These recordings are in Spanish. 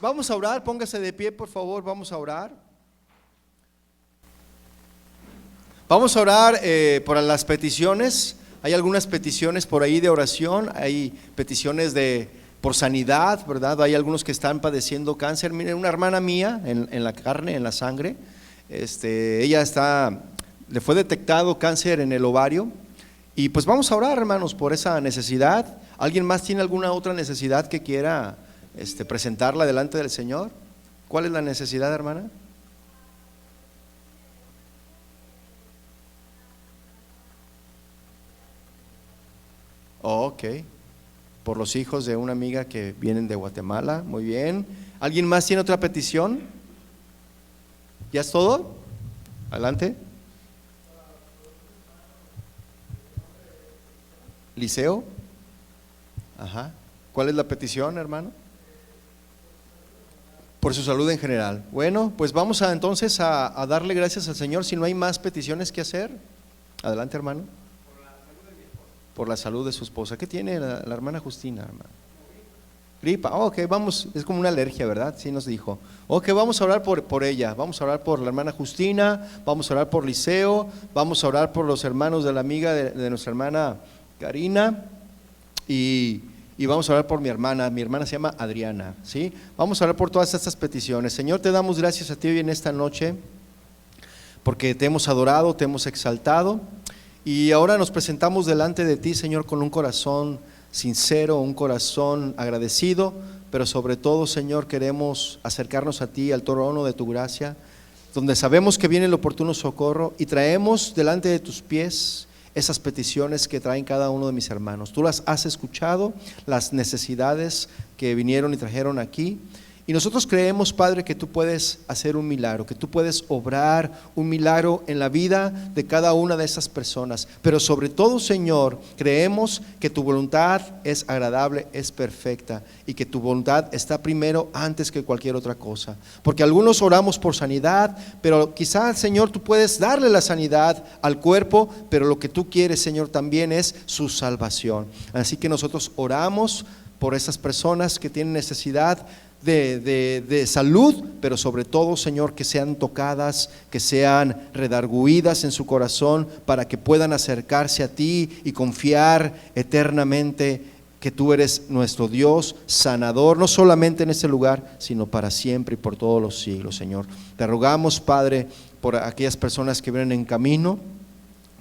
Vamos a orar, póngase de pie por favor, vamos a orar. Vamos a orar por las peticiones. Hay algunas peticiones por ahí de oración, hay peticiones por sanidad, ¿verdad? Hay algunos que están padeciendo cáncer. Miren, una hermana mía en la carne, en la sangre, ella le fue detectado cáncer en el ovario. Y pues vamos a orar, hermanos, por esa necesidad. ¿Alguien más tiene alguna otra necesidad que quiera presentarla delante del Señor? ¿Cuál es la necesidad, hermana? Ok, por los hijos de una amiga que vienen de Guatemala. Muy bien. ¿Alguien más tiene otra petición? ¿Ya es todo? Adelante. Liceo. Ajá. ¿Cuál es la petición, hermano? Por su salud en general. Bueno, pues vamos entonces a darle gracias al Señor. Si no hay más peticiones que hacer, adelante, hermano. Por la salud de su esposa. ¿Qué tiene la hermana Justina, hermano? Gripa. Ok, vamos, es como una alergia, ¿verdad? Sí nos dijo. Ok, vamos a orar por ella. Vamos a orar por la hermana Justina, vamos a orar por Liceo, vamos a orar por los hermanos de la amiga de nuestra hermana Karina y vamos a orar por mi hermana se llama Adriana, ¿sí? Vamos a orar por todas estas peticiones. Señor, te damos gracias a ti hoy en esta noche porque te hemos adorado, te hemos exaltado. Y ahora nos presentamos delante de ti, Señor, con un corazón sincero, un corazón agradecido, pero sobre todo, Señor, queremos acercarnos a ti, al trono de tu gracia, donde sabemos que viene el oportuno socorro y traemos delante de tus pies esas peticiones que traen cada uno de mis hermanos. Tú las has escuchado, las necesidades que vinieron y trajeron aquí. Y nosotros creemos, Padre, que tú puedes hacer un milagro, que tú puedes obrar un milagro en la vida de cada una de esas personas. Pero sobre todo, Señor, creemos que tu voluntad es agradable, es perfecta y que tu voluntad está primero antes que cualquier otra cosa. Porque algunos oramos por sanidad, pero quizás, Señor, tú puedes darle la sanidad al cuerpo, pero lo que tú quieres, Señor, también es su salvación. Así que nosotros oramos por esas personas que tienen necesidad de salud, pero sobre todo, Señor, que sean tocadas, que sean redarguidas en su corazón para que puedan acercarse a ti y confiar eternamente que tú eres nuestro Dios sanador, no solamente en este lugar, sino para siempre y por todos los siglos, Señor. Te rogamos, Padre, por aquellas personas que vienen en camino,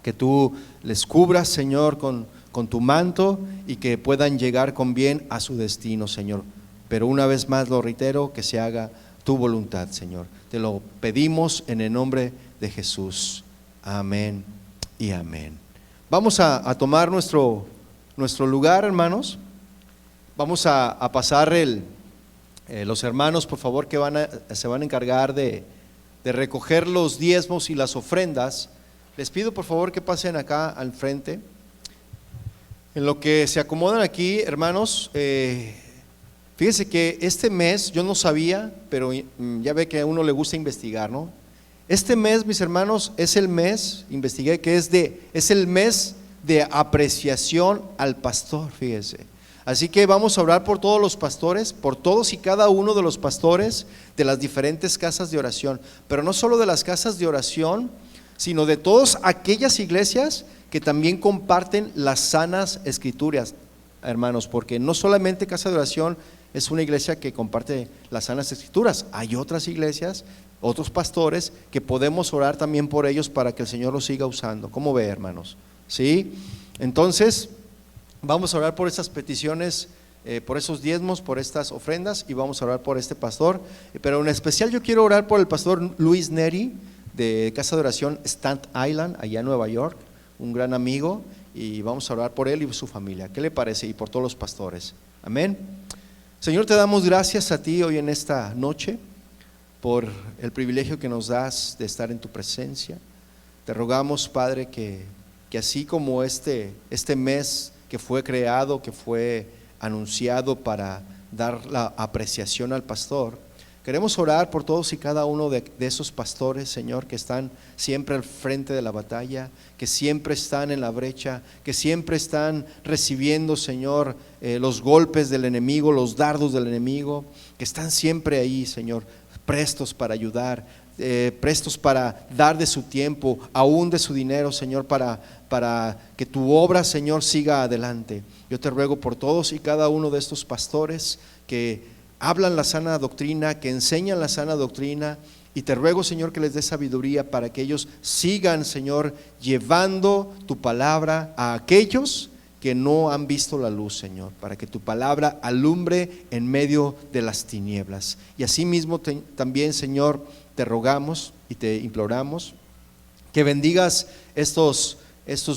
que tú les cubras, Señor, con tu manto y que puedan llegar con bien a su destino, Señor. Pero una vez más lo reitero, que se haga tu voluntad, Señor. Te lo pedimos en el nombre de Jesús. Amén y amén. Vamos a tomar nuestro lugar, hermanos. Vamos a pasar los hermanos, por favor, que se van a encargar de recoger los diezmos y las ofrendas. Les pido, por favor, que pasen acá al frente. En lo que se acomodan aquí, hermanos, fíjese que este mes yo no sabía, pero ya ve que a uno le gusta investigar, ¿no? Este mes, mis hermanos, es el mes, investigué que es el mes de apreciación al pastor, fíjese. Así que vamos a orar por todos los pastores, por todos y cada uno de los pastores de las diferentes casas de oración, pero no solo de las casas de oración, sino de todas aquellas iglesias que también comparten las sanas escrituras, hermanos, porque no solamente Casa de Oración es una iglesia que comparte las sanas escrituras, hay otras iglesias, otros pastores que podemos orar también por ellos para que el Señor los siga usando. ¿Cómo ve, hermanos? ¿Sí? Entonces vamos a orar por estas peticiones, por esos diezmos, por estas ofrendas, y vamos a orar por este pastor, pero en especial yo quiero orar por el pastor Luis Neri de Casa de Oración Staten Island, allá en Nueva York, un gran amigo, y vamos a orar por él y su familia. ¿Qué le parece? Y por todos los pastores. Amén. Señor, te damos gracias a ti hoy en esta noche por el privilegio que nos das de estar en tu presencia. Te rogamos, Padre, que así como este mes que fue creado, que fue anunciado para dar la apreciación al pastor, Queremos orar por todos y cada uno de esos pastores, Señor, que están siempre al frente de la batalla, que siempre están en la brecha, que siempre están recibiendo, Señor, los golpes del enemigo, los dardos del enemigo, que están siempre ahí, Señor, prestos para ayudar, prestos para dar de su tiempo, aún de su dinero, Señor, para que tu obra, Señor, siga adelante. Yo te ruego por todos y cada uno de estos pastores que hablan la sana doctrina, que enseñan la sana doctrina, y te ruego, Señor, que les dé sabiduría para que ellos sigan, Señor, llevando tu palabra a aquellos que no han visto la luz, Señor, para que tu palabra alumbre en medio de las tinieblas. Y asimismo también, Señor, te rogamos y te imploramos que bendigas estos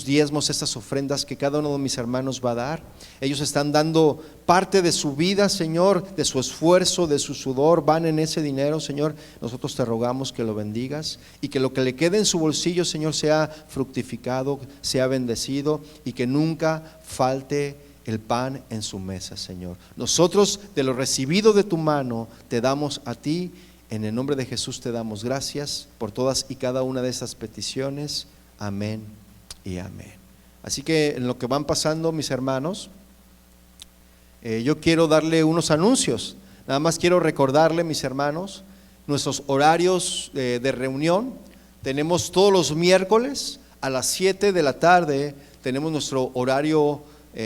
diezmos, estas ofrendas que cada uno de mis hermanos va a dar. Ellos están dando parte de su vida, Señor, de su esfuerzo, de su sudor, van en ese dinero, Señor. Nosotros te rogamos que lo bendigas y que lo que le quede en su bolsillo, Señor, sea fructificado, sea bendecido y que nunca falte el pan en su mesa, Señor. Nosotros, de lo recibido de tu mano, te damos a ti. En el nombre de Jesús te damos gracias por todas y cada una de estas peticiones. Amén y amén. Así que en lo que van pasando mis hermanos, yo quiero darle unos anuncios. Nada más quiero recordarle, mis hermanos, nuestros horarios de reunión. Tenemos todos los miércoles a las 7 de la tarde, tenemos nuestro horario,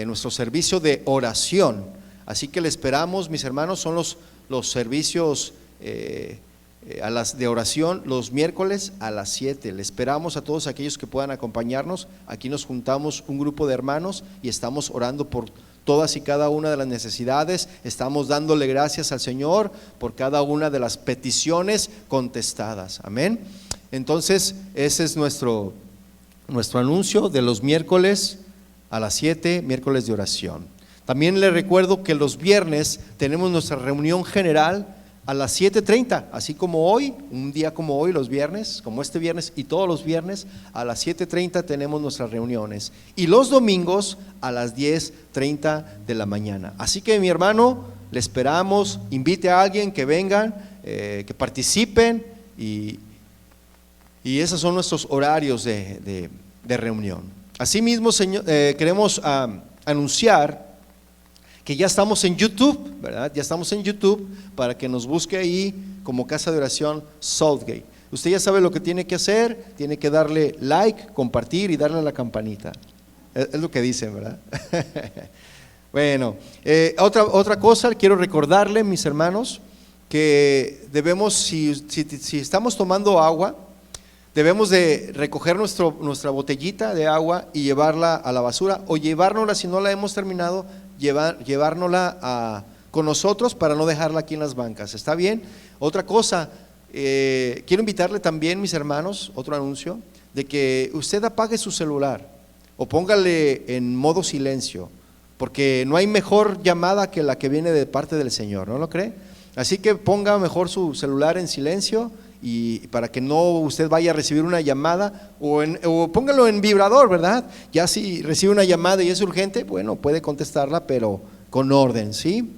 nuestro servicio de oración. Así que le esperamos, mis hermanos, son los servicios de oración los miércoles a las 7. Le esperamos a todos aquellos que puedan acompañarnos. Aquí nos juntamos un grupo de hermanos y estamos orando por todas y cada una de las necesidades. Estamos dándole gracias al Señor por cada una de las peticiones contestadas. Amén. Entonces ese es nuestro anuncio de los miércoles a las 7, miércoles de oración. También le recuerdo que los viernes tenemos nuestra reunión general a las 7:30, así como hoy, un día como hoy, los viernes, como este viernes y todos los viernes, a las 7:30 tenemos nuestras reuniones. Y los domingos a las 10:30 de la mañana. Así que mi hermano, le esperamos, invite a alguien que vengan, que participen y esos son nuestros horarios de reunión. Asimismo, Señor, queremos anunciar que ya estamos en YouTube, ¿verdad? Ya estamos en YouTube para que nos busque ahí como Casa de Oración Southgate. Usted ya sabe lo que tiene que hacer, tiene que darle like, compartir y darle a la campanita. Es lo que dicen, ¿verdad? Bueno, otra cosa, quiero recordarle, mis hermanos, que debemos, si estamos tomando agua, debemos de recoger nuestra botellita de agua y llevarla a la basura, o llevárnosla, si no la hemos terminado, llevárnosla con nosotros para no dejarla aquí en las bancas. ¿Está bien? Otra cosa, quiero invitarle también, mis hermanos, otro anuncio, de que usted apague su celular o póngale en modo silencio, porque no hay mejor llamada que la que viene de parte del Señor, ¿no lo cree? Así que ponga mejor su celular en silencio y para que no usted vaya a recibir una llamada o póngalo en vibrador, ¿verdad? Ya si recibe una llamada y es urgente, bueno, puede contestarla, pero con orden, ¿sí?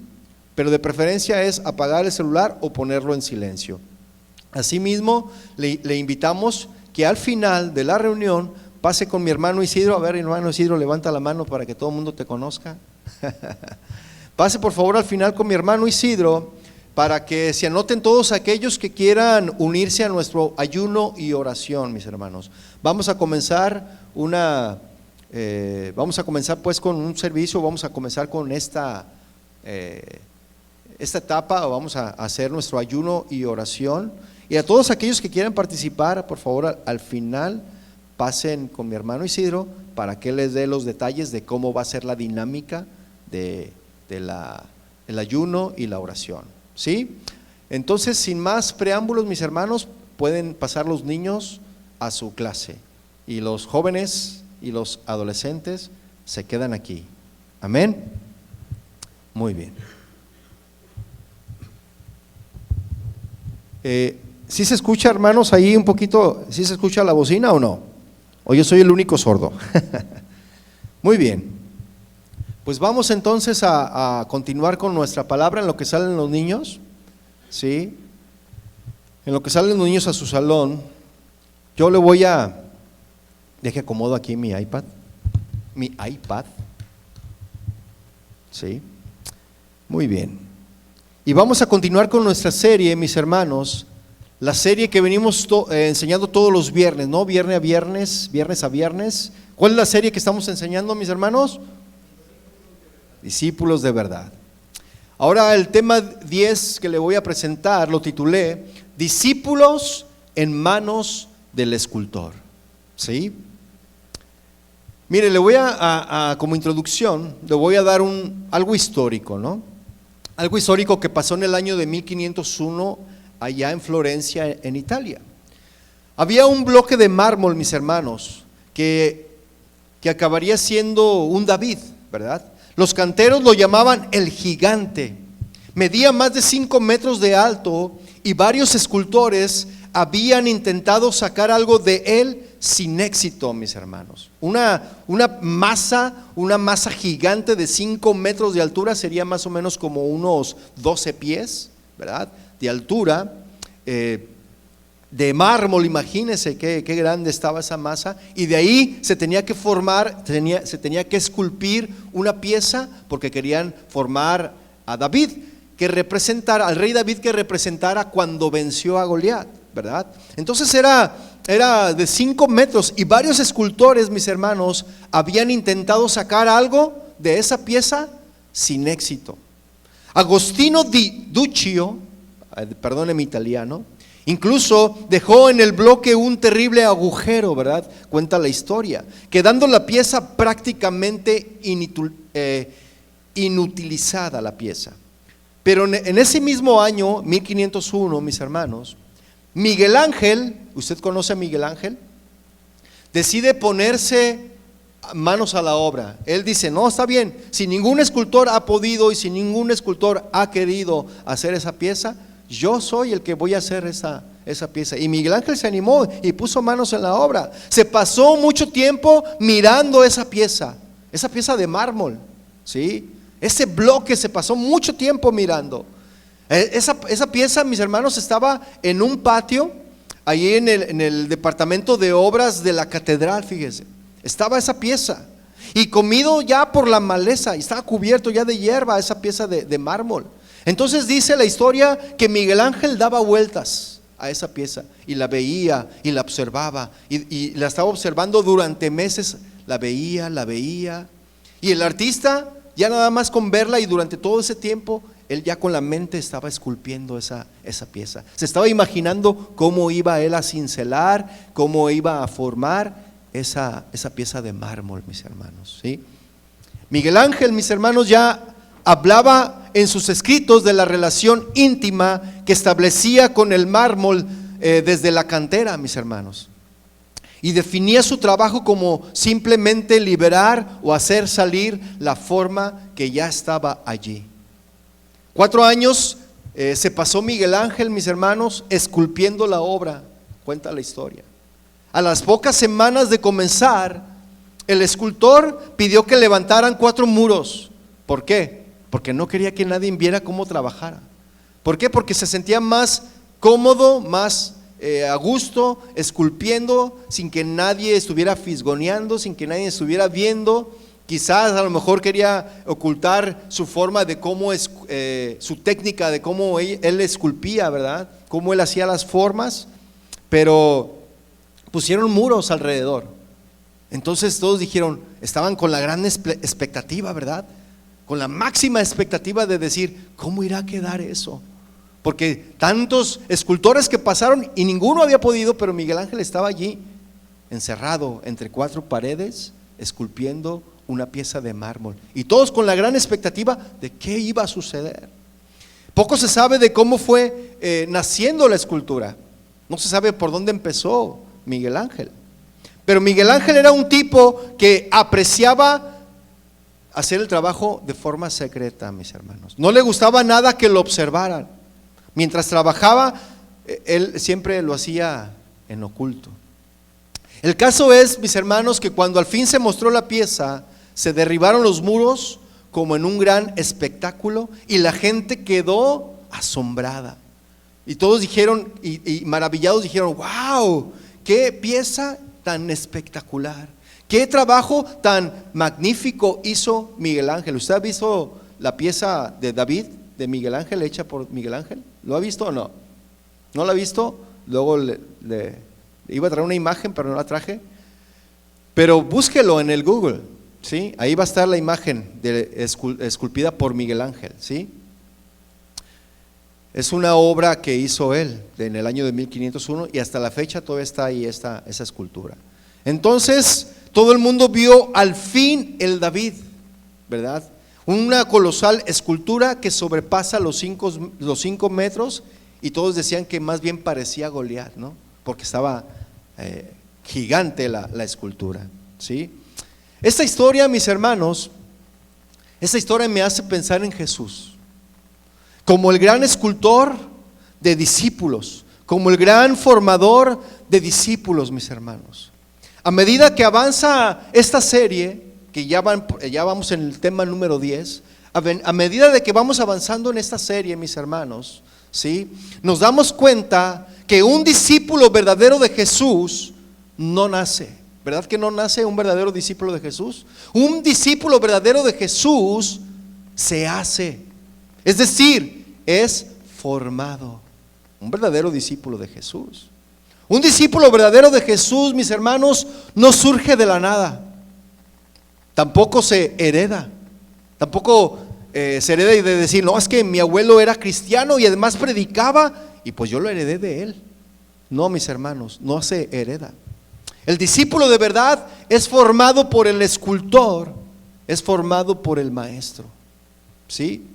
Pero de preferencia es apagar el celular o ponerlo en silencio. Asimismo, le invitamos que al final de la reunión pase con mi hermano Isidro. A ver, hermano Isidro, levanta la mano para que todo el mundo te conozca. Pase por favor al final con mi hermano Isidro, para que se anoten todos aquellos que quieran unirse a nuestro ayuno y oración, mis hermanos. Vamos a comenzar pues con un servicio, vamos a comenzar con esta etapa, vamos a hacer nuestro ayuno y oración. Y a todos aquellos que quieran participar, por favor, al final pasen con mi hermano Isidro para que les dé los detalles de cómo va a ser la dinámica del ayuno y la oración. ¿Sí? Entonces, sin más preámbulos, mis hermanos, pueden pasar los niños a su clase y los jóvenes y los adolescentes se quedan aquí. Amén. Muy bien. ¿Sí se escucha, hermanos, ahí un poquito? ¿Sí se escucha la bocina o no? ¿O yo soy el único sordo? Muy bien. Pues vamos entonces a continuar con nuestra palabra en lo que salen los niños, ¿sí? En lo que salen los niños a su salón, yo deje acomodo aquí mi iPad. Sí, muy bien. Y vamos a continuar con nuestra serie, mis hermanos, la serie que venimos enseñando todos los viernes, ¿no? Viernes a viernes. ¿Cuál es la serie que estamos enseñando, mis hermanos? Discípulos de verdad. Ahora el tema 10 que le voy a presentar lo titulé Discípulos en manos del escultor. ¿Sí? Mire, le voy como introducción, le voy a dar algo histórico, ¿no? Algo histórico que pasó en el año de 1501 allá en Florencia, en Italia. Había un bloque de mármol, mis hermanos, que acabaría siendo un David, ¿verdad? Los canteros lo llamaban el gigante. Medía más de 5 metros de alto y varios escultores habían intentado sacar algo de él sin éxito, mis hermanos. Una masa gigante de 5 metros de altura, sería más o menos como unos 12 pies, ¿verdad? De altura, de mármol, imagínense qué grande estaba esa masa, y de ahí se tenía que se tenía que esculpir una pieza, porque querían formar a David, al rey David, que representara cuando venció a Goliat, ¿verdad? Entonces era de 5 metros y varios escultores, mis hermanos, habían intentado sacar algo de esa pieza sin éxito. Agostino di Duccio, perdóneme italiano, incluso dejó en el bloque un terrible agujero, ¿verdad? Cuenta la historia, quedando la pieza prácticamente inutilizada la pieza. Pero en ese mismo año, 1501, mis hermanos, Miguel Ángel, ¿usted conoce a Miguel Ángel? Decide ponerse manos a la obra. Él dice, no, está bien, si ningún escultor ha podido y si ningún escultor ha querido hacer esa pieza, yo soy el que voy a hacer esa pieza. Y Miguel Ángel se animó y puso manos en la obra. Se pasó mucho tiempo mirando esa pieza de mármol, ¿sí? Ese bloque se pasó mucho tiempo mirando. Esa pieza, mis hermanos, estaba en un patio, allí en el departamento de obras de la catedral, fíjese. Estaba esa pieza, y comido ya por la maleza, y estaba cubierto ya de hierba esa pieza de mármol. Entonces dice la historia que Miguel Ángel daba vueltas a esa pieza, y la veía, y la observaba, y la estaba observando durante meses, la veía, y el artista, ya nada más con verla y durante todo ese tiempo, él ya con la mente estaba esculpiendo esa pieza. Se estaba imaginando cómo iba él a cincelar, cómo iba a formar esa pieza de mármol, mis hermanos, ¿sí? Miguel Ángel, mis hermanos, ya hablaba en sus escritos de la relación íntima que establecía con el mármol desde la cantera, mis hermanos. Y definía su trabajo como simplemente liberar o hacer salir la forma que ya estaba allí. 4 años se pasó Miguel Ángel, mis hermanos, esculpiendo la obra, cuenta la historia. A las pocas semanas de comenzar, el escultor pidió que levantaran 4 muros. ¿Por qué? Porque no quería que nadie viera cómo trabajara. ¿Por qué? Porque se sentía más cómodo, más a gusto, esculpiendo, sin que nadie estuviera fisgoneando, sin que nadie estuviera viendo. Quizás a lo mejor quería ocultar su forma de cómo su técnica de cómo él esculpía, ¿verdad? Cómo él hacía las formas, pero pusieron muros alrededor. Entonces todos dijeron, estaban con la gran expectativa, ¿verdad? Con la máxima expectativa de decir, ¿cómo irá a quedar eso? Porque tantos escultores que pasaron y ninguno había podido, pero Miguel Ángel estaba allí, encerrado entre 4 paredes, esculpiendo una pieza de mármol, y todos con la gran expectativa de qué iba a suceder. Poco se sabe de cómo fue naciendo la escultura. No se sabe por dónde empezó Miguel Ángel, pero Miguel Ángel era un tipo que apreciaba hacer el trabajo de forma secreta, mis hermanos. No le gustaba nada que lo observaran. Mientras trabajaba, él siempre lo hacía en oculto. El caso es, mis hermanos, que cuando al fin se mostró la pieza, se derribaron los muros como en un gran espectáculo y la gente quedó asombrada. Y todos dijeron, y maravillados dijeron, wow, qué pieza tan espectacular, qué trabajo tan magnífico hizo Miguel Ángel. ¿Usted ha visto la pieza de David, de Miguel Ángel, hecha por Miguel Ángel? ¿Lo ha visto o no? ¿No la ha visto? Luego le iba a traer una imagen, pero no la traje. Pero búsquelo en el Google, ¿sí? Ahí va a estar la imagen esculpida por Miguel Ángel, ¿sí? Es una obra que hizo él en el año de 1501 y hasta la fecha todavía está ahí esa escultura. Entonces, todo el mundo vio al fin el David, ¿verdad? Una colosal escultura que sobrepasa los 5 metros, y todos decían que más bien parecía Goliat, ¿no? Porque estaba gigante la escultura, ¿sí? Esta historia, mis hermanos, esta historia me hace pensar en Jesús como el gran escultor de discípulos, como el gran formador de discípulos, mis hermanos. A medida que avanza esta serie, que ya vamos en el tema número 10, a medida de que vamos avanzando en esta serie, mis hermanos, ¿sí? Nos damos cuenta que un discípulo verdadero de Jesús no nace. ¿Verdad que no nace un verdadero discípulo de Jesús? Un discípulo verdadero de Jesús se hace. Es decir, es formado. Un verdadero discípulo de Jesús. Un discípulo verdadero de Jesús, mis hermanos, no surge de la nada. Tampoco se hereda. Tampoco se hereda y de decir, no, es que mi abuelo era cristiano y además predicaba y pues yo lo heredé de él. No, mis hermanos, no se hereda. El discípulo de verdad es formado por el escultor, es formado por el maestro, ¿sí?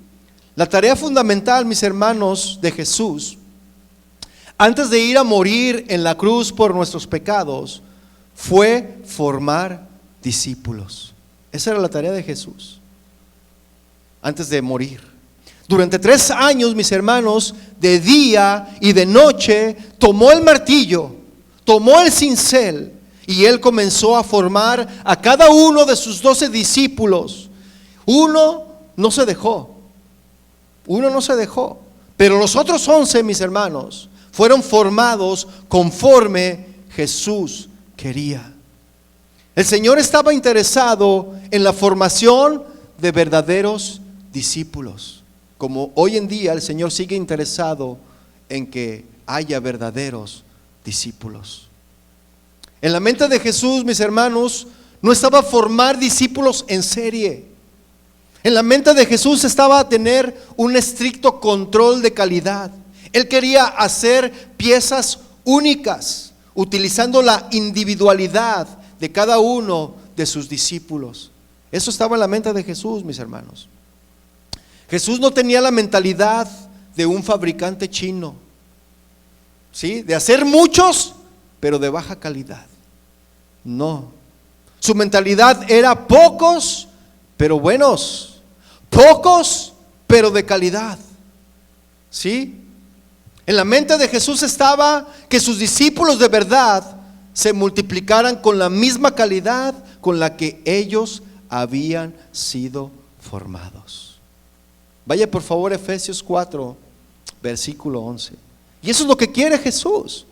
La tarea fundamental, mis hermanos, de Jesús, antes de ir a morir en la cruz por nuestros pecados, fue formar discípulos. Esa era la tarea de Jesús, antes de morir. Durante 3 años, mis hermanos, de día y de noche, tomó el martillo, tomó el cincel, y él comenzó a formar a cada uno de sus 12 discípulos. Uno no se dejó, pero los otros 11, mis hermanos, fueron formados conforme Jesús quería. El Señor estaba interesado en la formación de verdaderos discípulos, como hoy en día el Señor sigue interesado en que haya verdaderos discípulos. En la mente de Jesús, mis hermanos, no estaba formar discípulos en serie. En la mente de Jesús estaba tener un estricto control de calidad. Él quería hacer piezas únicas, utilizando la individualidad de cada uno de sus discípulos. Eso estaba en la mente de Jesús, mis hermanos. Jesús no tenía la mentalidad de un fabricante chino, ¿sí? De hacer muchos, pero de baja calidad. No, su mentalidad era pocos, pero buenos, pocos, pero de calidad, ¿sí? En la mente de Jesús estaba que sus discípulos de verdad se multiplicaran con la misma calidad con la que ellos habían sido formados. Vaya por favor Efesios 4, versículo 11. Y eso es lo que quiere Jesús,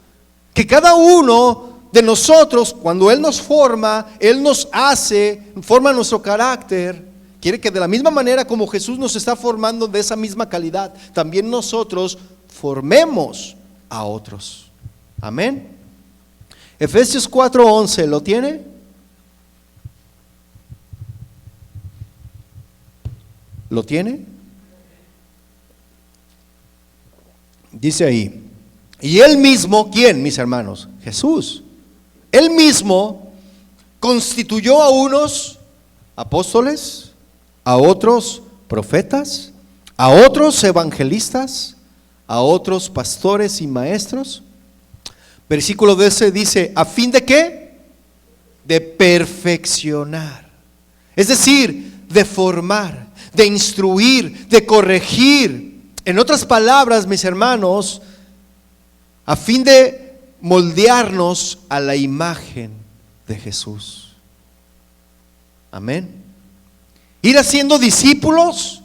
que cada uno de nosotros, cuando Él nos forma, Él nos hace, forma nuestro carácter. Quiere que de la misma manera como Jesús nos está formando de esa misma calidad, también nosotros formemos a otros. Amén. Efesios 4:11, ¿lo tiene? ¿Lo tiene? Dice ahí, y Él mismo, ¿quién, mis hermanos? Jesús. Él mismo constituyó a unos apóstoles, a otros profetas, a otros evangelistas, a otros pastores y maestros. Versículo 12 dice, ¿a fin de qué? De perfeccionar. Es decir, de formar, de instruir, de corregir. En otras palabras, mis hermanos, a fin de moldearnos a la imagen de Jesús. Amén. Ir haciendo discípulos,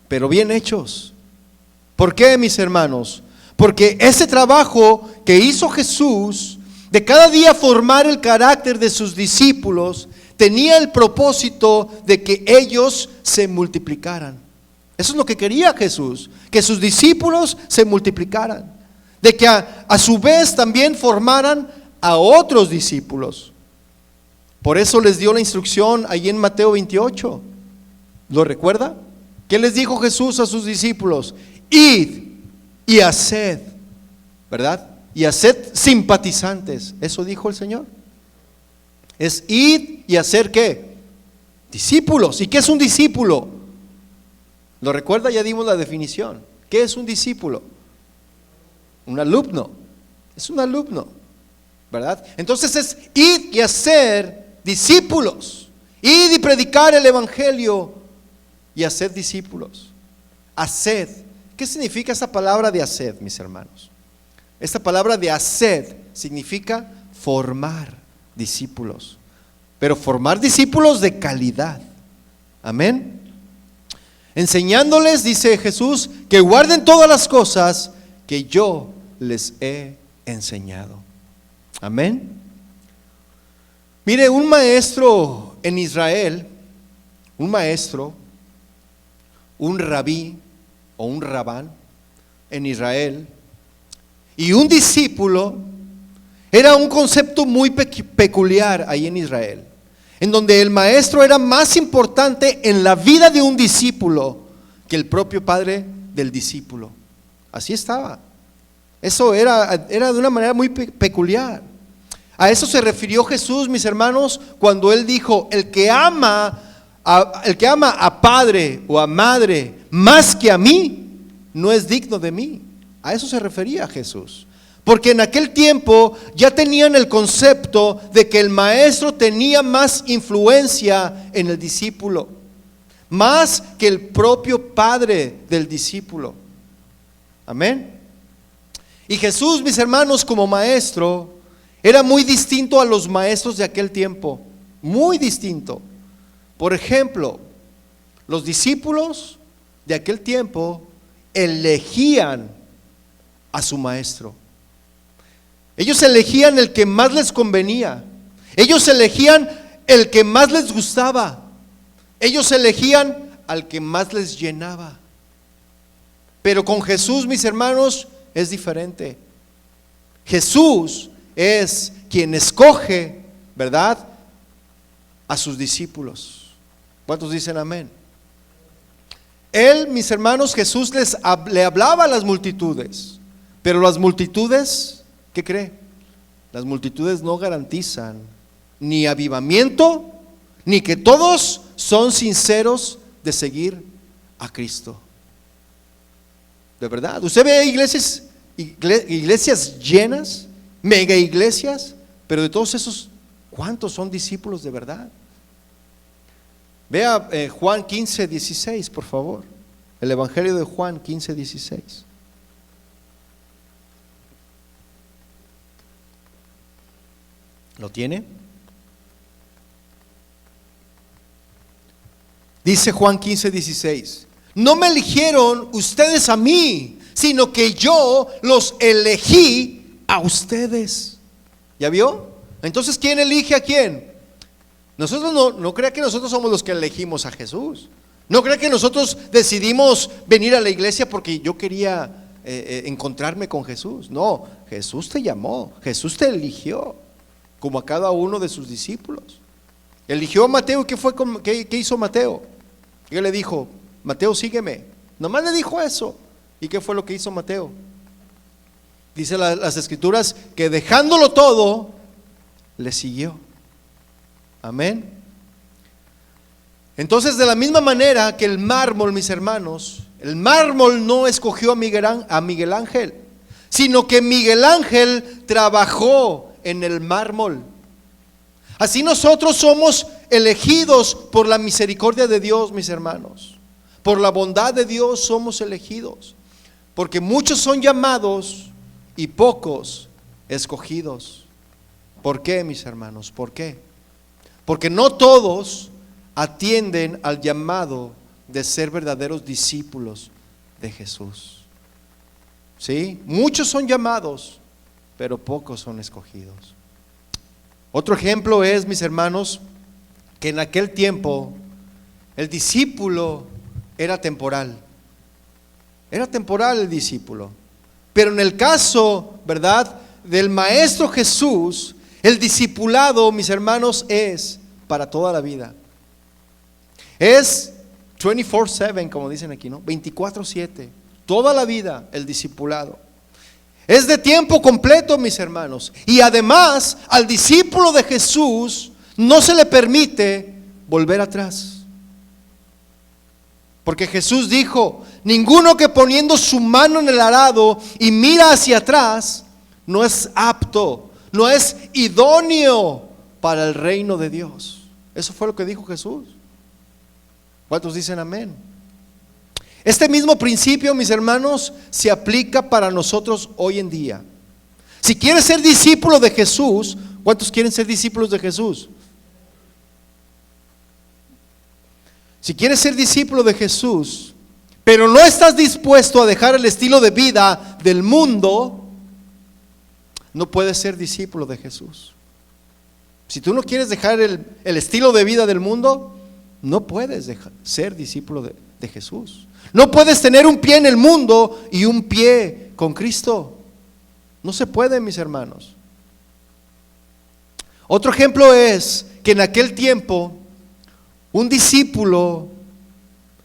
pero bien hechos. ¿Por qué, mis hermanos? Porque ese trabajo que hizo Jesús de cada día formar el carácter de sus discípulos tenía el propósito de que ellos se multiplicaran. Eso es lo que quería Jesús, que sus discípulos se multiplicaran, de que a su vez también formaran a otros discípulos. Por eso les dio la instrucción ahí en Mateo 28. ¿Lo recuerda? ¿Qué les dijo Jesús a sus discípulos? Id y haced, ¿verdad? Y haced simpatizantes. Eso dijo el Señor. Es id y hacer ¿qué? Discípulos. ¿Y qué es un discípulo? ¿Lo recuerda? Ya dimos la definición. ¿Qué es un discípulo? Un alumno. Es un alumno, ¿verdad? Entonces es id y hacer discípulos. Id y predicar el evangelio y hacer discípulos. Haced. ¿Qué significa esa palabra de haced, mis hermanos? Esta palabra de haced significa formar discípulos, pero formar discípulos de calidad. Amén. Enseñándoles, dice Jesús, que guarden todas las cosas que yo les he enseñado. Amén. Mire, un maestro en Israel, un maestro, un rabí o un rabán en Israel y un discípulo era un concepto muy peculiar ahí en Israel, en donde el maestro era más importante en la vida de un discípulo que el propio padre del discípulo. Así estaba. Eso era de una manera muy peculiar. A eso se refirió Jesús, mis hermanos, cuando Él dijo: el que ama a padre o a madre más que a mí, no es digno de mí. A eso se refería Jesús. Porque en aquel tiempo ya tenían el concepto de que el maestro tenía más influencia en el discípulo, más que el propio padre del discípulo. Amén. Y Jesús, mis hermanos, como maestro, era muy distinto a los maestros de aquel tiempo, muy distinto. Por ejemplo, los discípulos de aquel tiempo elegían a su maestro. Ellos elegían el que más les convenía. Ellos elegían el que más les gustaba. Ellos elegían al que más les llenaba. Pero con Jesús, mis hermanos, es diferente. Jesús es quien escoge, ¿verdad?, a sus discípulos. ¿Cuántos dicen amén? Él, mis hermanos, Jesús le hablaba a las multitudes, pero las multitudes, ¿qué cree? Las multitudes no garantizan ni avivamiento, ni que todos son sinceros de seguir a Cristo. De verdad, usted ve iglesias llenas, mega iglesias, pero de todos esos, ¿cuántos son discípulos de verdad? Vea Juan 15:16, por favor. El Evangelio de Juan 15:16. ¿Lo tiene? Dice Juan 15:16: no me eligieron ustedes a mí, sino que yo los elegí a ustedes. ¿Ya vio? Entonces, ¿quién elige a quién? Nosotros no crea que nosotros somos los que elegimos a Jesús. No crea que nosotros decidimos venir a la iglesia porque yo quería encontrarme con Jesús. No, Jesús te llamó, Jesús te eligió, como a cada uno de sus discípulos. Eligió a Mateo. ¿Qué hizo Mateo? ¿Qué le dijo? Mateo, sígueme. Nomás le dijo eso. ¿Y qué fue lo que hizo Mateo? Dice las escrituras que dejándolo todo, le siguió. Amén. Entonces, de la misma manera que el mármol, mis hermanos, el mármol no escogió a Miguel Ángel, sino que Miguel Ángel trabajó en el mármol. Así nosotros somos elegidos por la misericordia de Dios, mis hermanos. Por la bondad de Dios somos elegidos. Porque muchos son llamados y pocos escogidos. ¿Por qué, mis hermanos? ¿Por qué? Porque no todos atienden al llamado de ser verdaderos discípulos de Jesús. ¿sí? Muchos son llamados, pero pocos son escogidos. Otro ejemplo es, mis hermanos, que en aquel tiempo el discípulo era temporal. Era temporal el discípulo. Pero en el caso, ¿verdad?, del Maestro Jesús, el discipulado, mis hermanos, es para toda la vida. Es 24/7, como dicen aquí, ¿no? 24/7. Toda la vida el discipulado. Es de tiempo completo, mis hermanos. Y además, al discípulo de Jesús no se le permite volver atrás. Porque Jesús dijo: ninguno que poniendo su mano en el arado y mira hacia atrás no es apto, no es idóneo para el reino de Dios. Eso fue lo que dijo Jesús. ¿Cuántos dicen amén? Este mismo principio, mis hermanos, se aplica para nosotros hoy en día. Si quieres ser discípulo de Jesús, ¿cuántos quieren ser discípulos de Jesús? Si quieres ser discípulo de Jesús, pero no estás dispuesto a dejar el estilo de vida del mundo, no puedes ser discípulo de Jesús. Si tú no quieres dejar el estilo de vida del mundo, no puedes ser discípulo de Jesús. No puedes tener un pie en el mundo y un pie con Cristo. No se puede, mis hermanos. Otro ejemplo es que en aquel tiempo un discípulo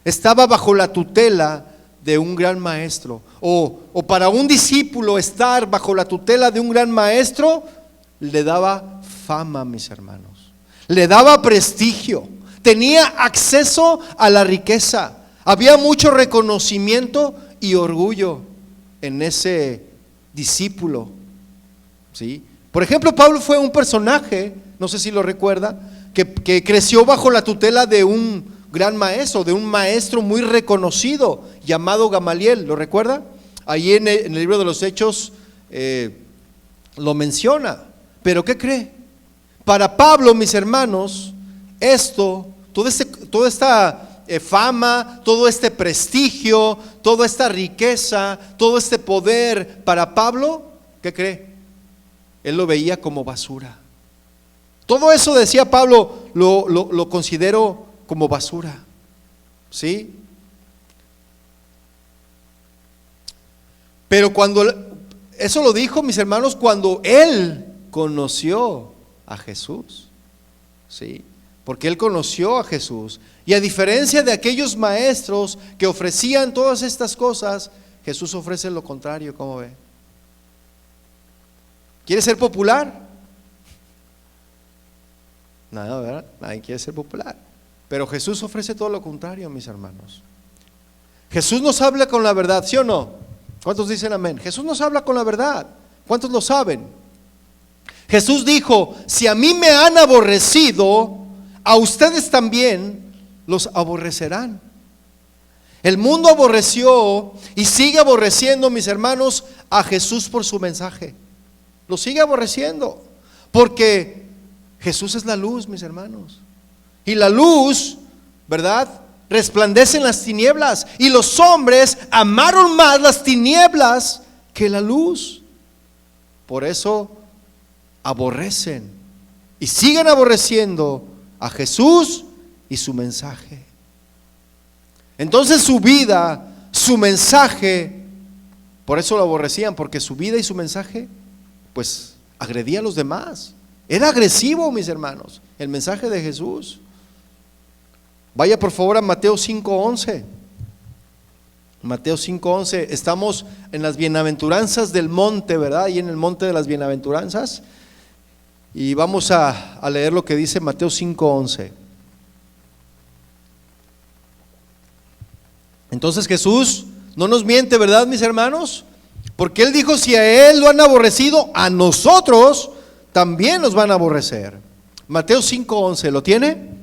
estaba bajo la tutela de un gran maestro. O para un discípulo estar bajo la tutela de un gran maestro le daba fama, mis hermanos. Le daba prestigio. Tenía acceso a la riqueza. Había mucho reconocimiento y orgullo en ese discípulo, ¿sí? Por ejemplo, Pablo fue un personaje, no sé si lo recuerda, que creció bajo la tutela de un gran maestro, de un maestro muy reconocido llamado Gamaliel. ¿Lo recuerda? Ahí en el libro de los Hechos lo menciona. Pero ¿qué cree? Para Pablo, mis hermanos, toda esta fama, todo este prestigio, toda esta riqueza, todo este poder, para Pablo, ¿qué cree? Él lo veía como basura. Todo eso, decía Pablo, lo considero como basura, ¿sí? Pero eso lo dijo, mis hermanos, cuando él conoció a Jesús, ¿sí? Porque él conoció a Jesús. Y a diferencia de aquellos maestros que ofrecían todas estas cosas, Jesús ofrece lo contrario. ¿Cómo ve? ¿Quiere ser popular? No, ¿verdad? Nadie quiere ser popular. Pero Jesús ofrece todo lo contrario, mis hermanos. Jesús nos habla con la verdad, ¿sí o no? ¿Cuántos dicen amén? Jesús nos habla con la verdad. ¿Cuántos lo saben? Jesús dijo: si a mí me han aborrecido, a ustedes también los aborrecerán. El mundo aborreció y sigue aborreciendo, mis hermanos, a Jesús por su mensaje. Lo sigue aborreciendo porque Jesús es la luz, mis hermanos. Y la luz, ¿verdad?, resplandece en las tinieblas. Y los hombres amaron más las tinieblas que la luz. Por eso aborrecen y siguen aborreciendo a Jesús y su mensaje. Entonces su vida, su mensaje, por eso lo aborrecían, porque su vida y su mensaje pues agredía a los demás. Era agresivo, mis hermanos, el mensaje de Jesús. Vaya por favor a Mateo 5:11. Mateo 5:11. Estamos en las bienaventuranzas del monte, ¿verdad? Y en el monte de las bienaventuranzas. Y vamos a leer lo que dice Mateo 5:11. Entonces Jesús no nos miente, ¿verdad, mis hermanos? Porque Él dijo: si a Él lo han aborrecido, a nosotros también nos van a aborrecer. Mateo 5:11, ¿lo tiene?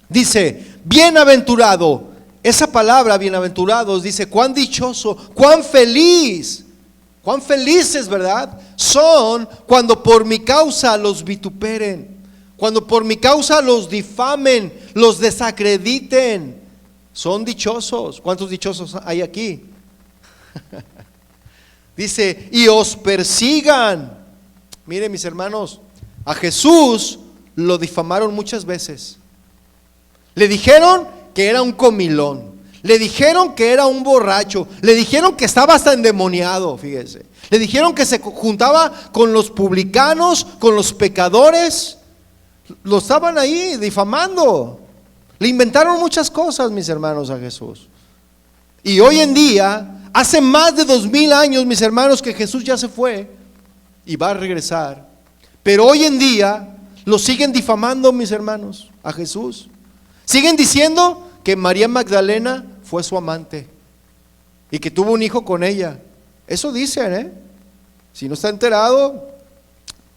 Dice: bienaventurado. Esa palabra bienaventurados dice: cuán dichoso, cuán feliz, cuán felices, ¿verdad?, son cuando por mi causa los vituperen, cuando por mi causa los difamen, los desacrediten. Son dichosos. ¿Cuántos dichosos hay aquí? Dice, y os persigan. Miren, mis hermanos, a Jesús lo difamaron muchas veces. Le dijeron que era un comilón, le dijeron que era un borracho, le dijeron que estaba hasta endemoniado, fíjese. Le dijeron que se juntaba con los publicanos, con los pecadores. Lo estaban ahí difamando. Le inventaron muchas cosas, mis hermanos, a Jesús. Y hoy en día, hace más de 2000 años, mis hermanos, que Jesús ya se fue y va a regresar. Pero hoy en día lo siguen difamando, mis hermanos, a Jesús. Siguen diciendo que María Magdalena fue su amante y que tuvo un hijo con ella. Eso dicen, Si no está enterado,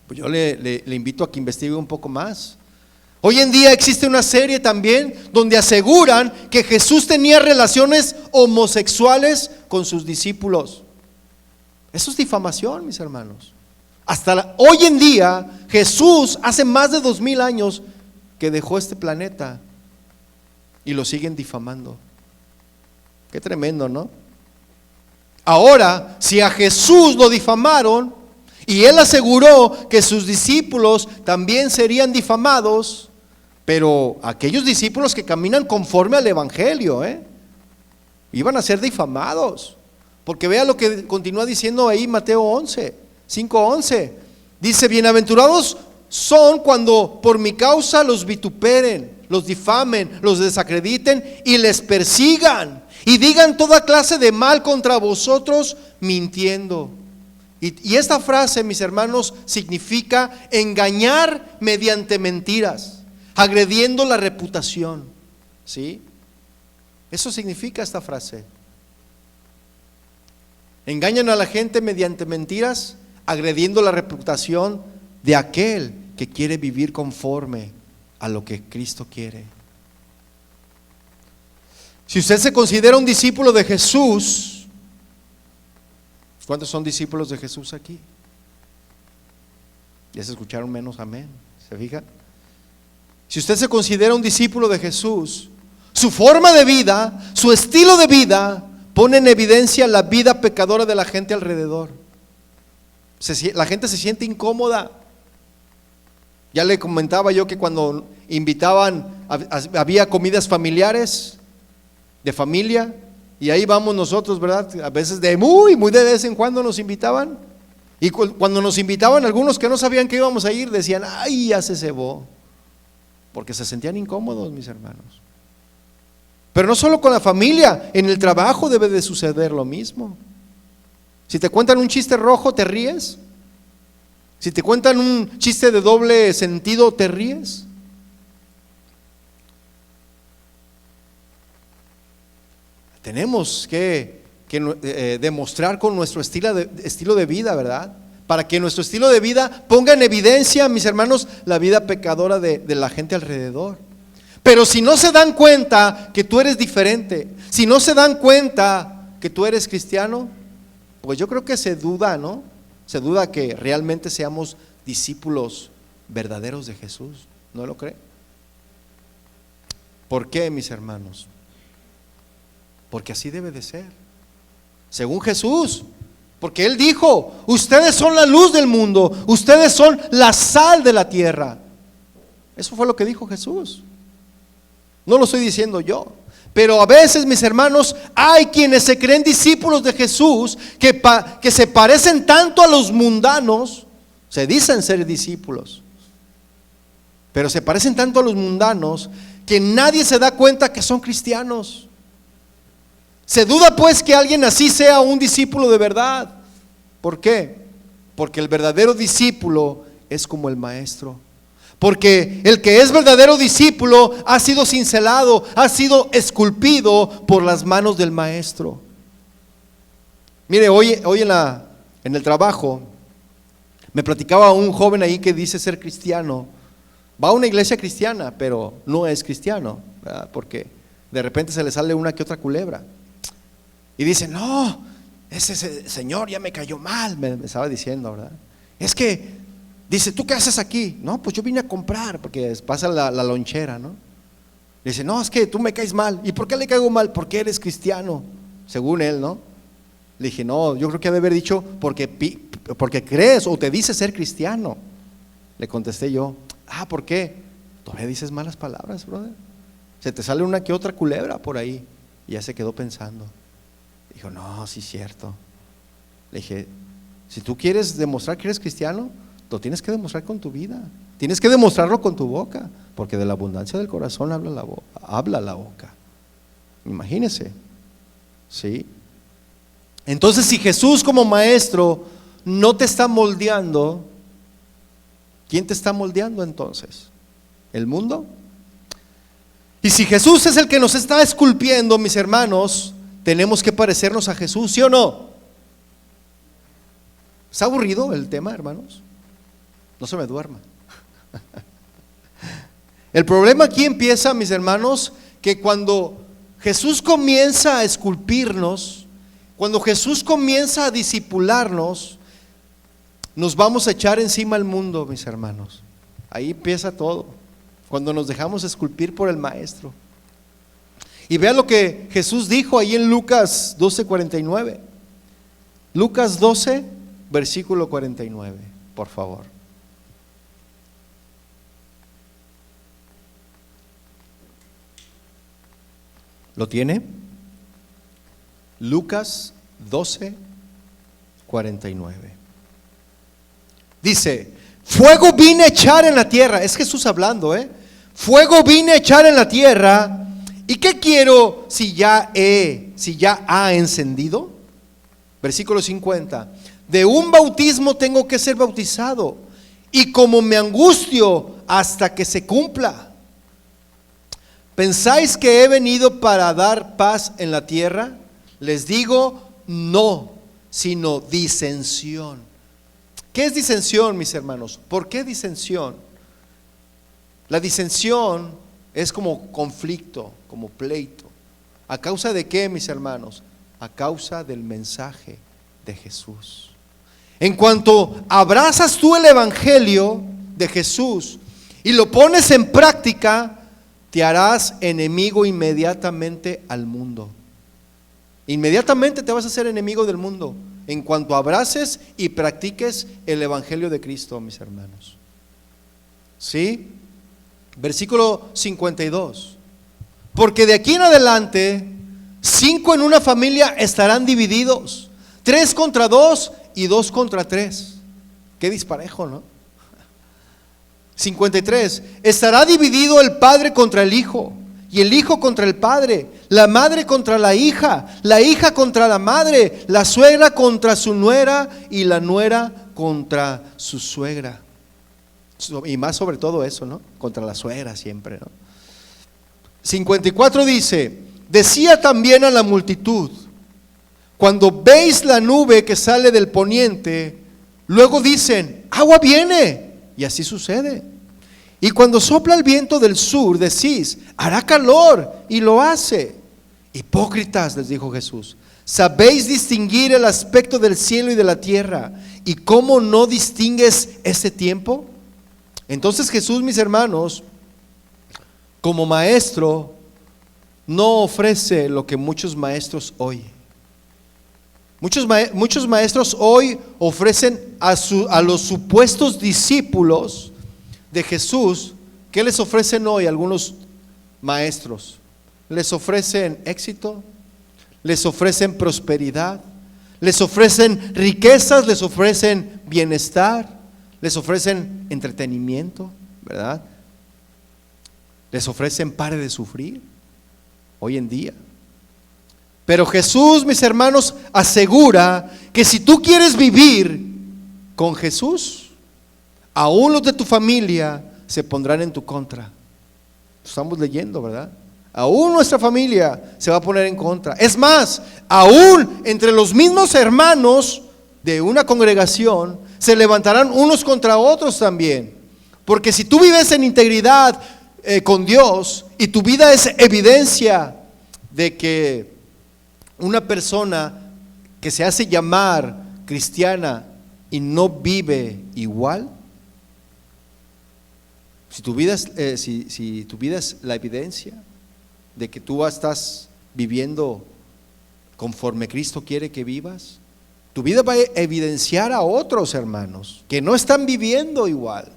pues yo le invito a que investigue un poco más. Hoy en día existe una serie también donde aseguran que Jesús tenía relaciones homosexuales con sus discípulos. Eso es difamación, mis hermanos. Hoy en día, Jesús hace más de 2000 años que dejó este planeta y lo siguen difamando. Qué tremendo, ¿no? Ahora, si a Jesús lo difamaron y él aseguró que sus discípulos también serían difamados, pero aquellos discípulos que caminan conforme al evangelio, iban a ser difamados. Porque vea lo que continúa diciendo ahí Mateo 5:11. Dice, bienaventurados son cuando por mi causa los vituperen, los difamen, los desacrediten y les persigan y digan toda clase de mal contra vosotros mintiendo. Y esta frase, mis hermanos, significa engañar mediante mentiras, agrediendo la reputación. ¿Sí? Eso significa esta frase. Engañan a la gente mediante mentiras, agrediendo la reputación de aquel que quiere vivir conforme a lo que Cristo quiere. Si usted se considera un discípulo de Jesús, ¿cuántos son discípulos de Jesús aquí? Ya se escucharon menos amén, ¿se fija? Si usted se considera un discípulo de Jesús, su forma de vida, su estilo de vida, pone en evidencia la vida pecadora de la gente alrededor. La gente se siente incómoda. Ya le comentaba yo que cuando invitaban, había comidas familiares, de familia, y ahí vamos nosotros, ¿verdad? A veces muy de vez en cuando nos invitaban. Y cuando nos invitaban, algunos que no sabían que íbamos a ir, decían, ay, ya se cebó, porque se sentían incómodos, mis hermanos. Pero no solo con la familia, en el trabajo debe de suceder lo mismo. Si te cuentan un chiste rojo, ¿te ríes? Si te cuentan un chiste de doble sentido, ¿te ríes? Tenemos que demostrar con nuestro estilo de vida, ¿verdad? Para que nuestro estilo de vida ponga en evidencia, mis hermanos, la vida pecadora de la gente alrededor. Pero si no se dan cuenta que tú eres diferente, si no se dan cuenta que tú eres cristiano, pues yo creo que se duda, ¿no? Se duda que realmente seamos discípulos verdaderos de Jesús. ¿No lo cree? ¿Por qué, mis hermanos? Porque así debe de ser, según Jesús. Porque Él dijo, ustedes son la luz del mundo, ustedes son la sal de la tierra. Eso fue lo que dijo Jesús. No lo estoy diciendo yo. Pero a veces, mis hermanos, hay quienes se creen discípulos de Jesús que se parecen tanto a los mundanos, se dicen ser discípulos, pero se parecen tanto a los mundanos que nadie se da cuenta que son cristianos. Se duda pues que alguien así sea un discípulo de verdad. ¿Por qué? Porque el verdadero discípulo es como el maestro. Porque el que es verdadero discípulo ha sido cincelado, ha sido esculpido por las manos del maestro. Mire, hoy en el trabajo me platicaba un joven ahí que dice ser cristiano. Va a una iglesia cristiana, pero no es cristiano, ¿verdad? Porque de repente se le sale una que otra culebra. Y dice, no, ese señor ya me cayó mal, me estaba diciendo, ¿verdad? Es que, dice, ¿tú qué haces aquí? No, pues yo vine a comprar, porque pasa la lonchera, ¿no? Dice, no, es que tú me caes mal. ¿Y por qué le caigo mal? Porque eres cristiano, según él, ¿no? Le dije, no, yo creo que ha de haber dicho porque crees o te dices ser cristiano. Le contesté yo, ¿por qué? Todavía dices malas palabras, brother. Se te sale una que otra culebra por ahí. Y ya se quedó pensando. Dijo, no, sí es cierto. Le dije, si tú quieres demostrar que eres cristiano, lo tienes que demostrar con tu vida. Tienes que demostrarlo con tu boca, porque de la abundancia del corazón habla la boca. Imagínese, ¿sí? Entonces, si Jesús como maestro no te está moldeando, ¿quién te está moldeando entonces? ¿El mundo? Y si Jesús es el que nos está esculpiendo, mis hermanos, tenemos que parecernos a Jesús, ¿sí o no? ¿Está aburrido el tema, hermanos? No se me duerma. El problema aquí empieza, mis hermanos, que cuando Jesús comienza a esculpirnos, cuando Jesús comienza a discipularnos, nos vamos a echar encima al mundo, mis hermanos. Ahí empieza todo, cuando nos dejamos esculpir por el Maestro. Y vea lo que Jesús dijo ahí en Lucas 12:49. Lucas 12, versículo 49, por favor. ¿Lo tiene? Lucas 12:49. Dice, fuego vine a echar en la tierra. Es Jesús hablando, fuego vine a echar en la tierra. ¿Y qué quiero si ya ha encendido? Versículo 50. De un bautismo tengo que ser bautizado, y como me angustio hasta que se cumpla. ¿Pensáis que he venido para dar paz en la tierra? Les digo, no, sino disensión. ¿Qué es disensión, mis hermanos? ¿Por qué disensión? La disensión es como conflicto, como pleito. ¿A causa de qué, mis hermanos? A causa del mensaje de Jesús. En cuanto abrazas tú el evangelio de Jesús y lo pones en práctica, te harás enemigo inmediatamente al mundo. Inmediatamente te vas a hacer enemigo del mundo en cuanto abraces y practiques el evangelio de Cristo, mis hermanos. ¿Sí? Versículo 52. Porque de aquí en adelante 5 en una familia estarán divididos, 3 contra 2 y 2 contra 3. Qué disparejo, ¿no? 53. Estará dividido el padre contra el hijo, y el hijo contra el padre, la madre contra la hija contra la madre, la suegra contra su nuera y la nuera contra su suegra. Y más sobre todo eso, ¿no? Contra la suegra siempre, ¿no? 54 dice, decía también a la multitud, cuando veis la nube que sale del poniente, luego dicen, agua viene, y así sucede. Y cuando sopla el viento del sur, decís, hará calor, y lo hace. Hipócritas, les dijo Jesús, sabéis distinguir el aspecto del cielo y de la tierra, ¿y cómo no distingues ese tiempo? Entonces Jesús, mis hermanos, como maestro, no ofrece lo que muchos maestros hoy. Muchos maestros hoy ofrecen a los supuestos discípulos de Jesús. ¿Qué les ofrecen hoy algunos maestros? Les ofrecen éxito, les ofrecen prosperidad, les ofrecen riquezas, les ofrecen bienestar, les ofrecen entretenimiento, ¿verdad? Les ofrecen pare de sufrir hoy en día. Pero Jesús, mis hermanos, asegura que si tú quieres vivir con Jesús, aún los de tu familia se pondrán en tu contra. Estamos leyendo, ¿verdad? Aún nuestra familia se va a poner en contra. Es más, aún entre los mismos hermanos de una congregación se levantarán unos contra otros también. Porque si tú vives en integridad con Dios y tu vida es evidencia de que una persona que se hace llamar cristiana y no vive igual, si tu vida es la evidencia de que tú estás viviendo conforme Cristo quiere que vivas. Tu vida va a evidenciar a otros hermanos que no están viviendo igual.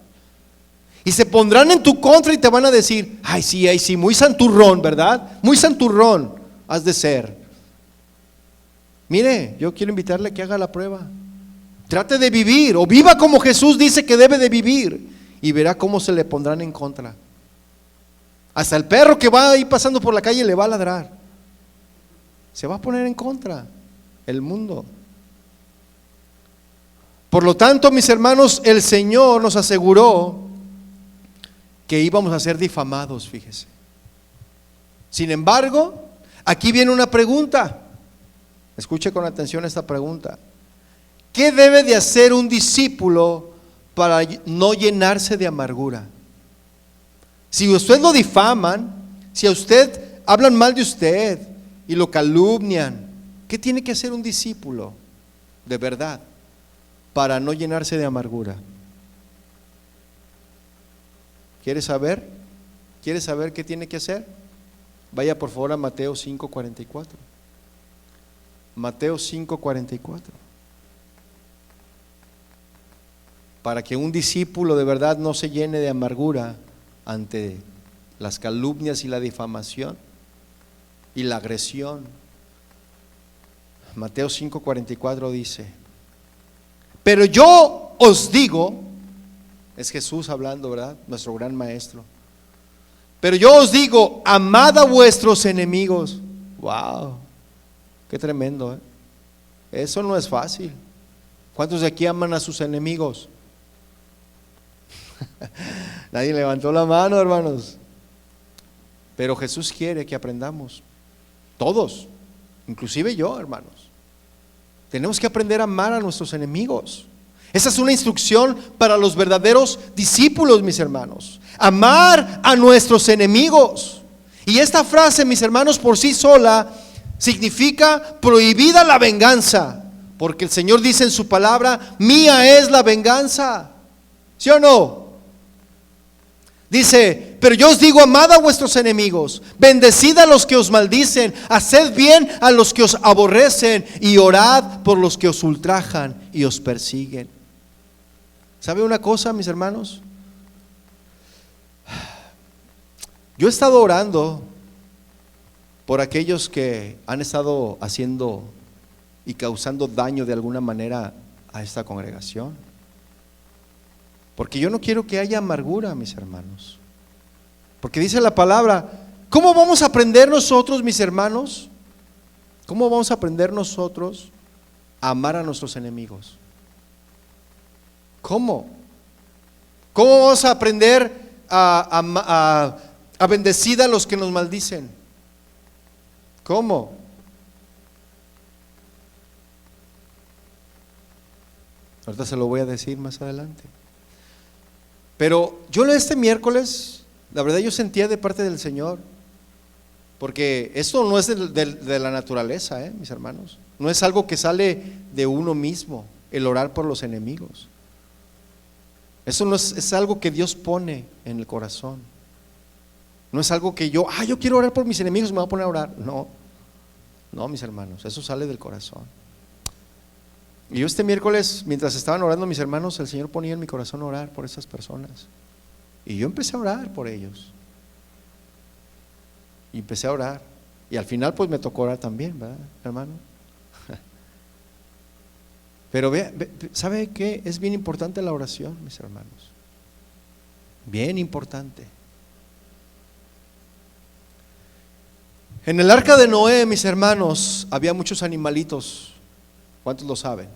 Y se pondrán en tu contra y te van a decir: ay sí, muy santurrón, ¿verdad? Muy santurrón has de ser. Mire, yo quiero invitarle a que haga la prueba. Trate de vivir, o viva como Jesús dice que debe de vivir, y verá cómo se le pondrán en contra. Hasta el perro que va ahí pasando por la calle le va a ladrar. Se va a poner en contra el mundo. Por lo tanto, mis hermanos, el Señor nos aseguró que íbamos a ser difamados, fíjese. Sin embargo, aquí viene una pregunta. Escuche con atención esta pregunta. ¿Qué debe de hacer un discípulo para no llenarse de amargura? Si usted lo difaman, si a usted hablan mal de usted y lo calumnian, ¿qué tiene que hacer un discípulo de verdad para no llenarse de amargura? ¿Quiere saber? ¿Quiere saber qué tiene que hacer? Vaya por favor a Mateo 5:44. Mateo 5:44. Para que un discípulo de verdad no se llene de amargura ante las calumnias y la difamación y la agresión. Mateo 5:44 dice: pero yo os digo, es Jesús hablando, ¿verdad? Nuestro gran maestro. Pero yo os digo, amad a vuestros enemigos. Wow, qué tremendo, ¿eh? Eso no es fácil. ¿Cuántos de aquí aman a sus enemigos? Nadie levantó la mano, hermanos. Pero Jesús quiere que aprendamos, todos, inclusive yo, hermanos. Tenemos que aprender a amar a nuestros enemigos. Esa es una instrucción para los verdaderos discípulos, mis hermanos. Amar a nuestros enemigos. Y esta frase, mis hermanos, por sí sola significa prohibida la venganza, porque el Señor dice en su palabra: mía es la venganza. ¿Sí o no? Dice: pero yo os digo, amad a vuestros enemigos, bendecid a los que os maldicen, haced bien a los que os aborrecen y orad por los que os ultrajan y os persiguen. ¿Sabe una cosa, mis hermanos? Yo he estado orando por aquellos que han estado haciendo y causando daño de alguna manera a esta congregación, porque yo no quiero que haya amargura, mis hermanos. Porque dice la palabra, ¿cómo vamos a aprender nosotros, mis hermanos? ¿Cómo vamos a aprender nosotros a amar a nuestros enemigos? ¿Cómo? ¿Cómo vamos a aprender a bendecir a los que nos maldicen? ¿Cómo? Ahorita se lo voy a decir más adelante. Pero yo este miércoles, la verdad yo sentía de parte del Señor, porque esto no es de la naturaleza, mis hermanos. No es algo que sale de uno mismo, el orar por los enemigos. Eso no es algo que Dios pone en el corazón. No es algo que yo quiero orar por mis enemigos, me voy a poner a orar. No, mis hermanos, eso sale del corazón. Y yo este miércoles, mientras estaban orando mis hermanos, el Señor ponía en mi corazón orar por esas personas. Y yo empecé a orar por ellos. Y empecé a orar. Y al final pues me tocó orar también, ¿verdad, hermano? Pero ¿sabe qué? Es bien importante la oración, mis hermanos. Bien importante. En el arca de Noé, mis hermanos, había muchos animalitos. ¿Cuántos lo saben?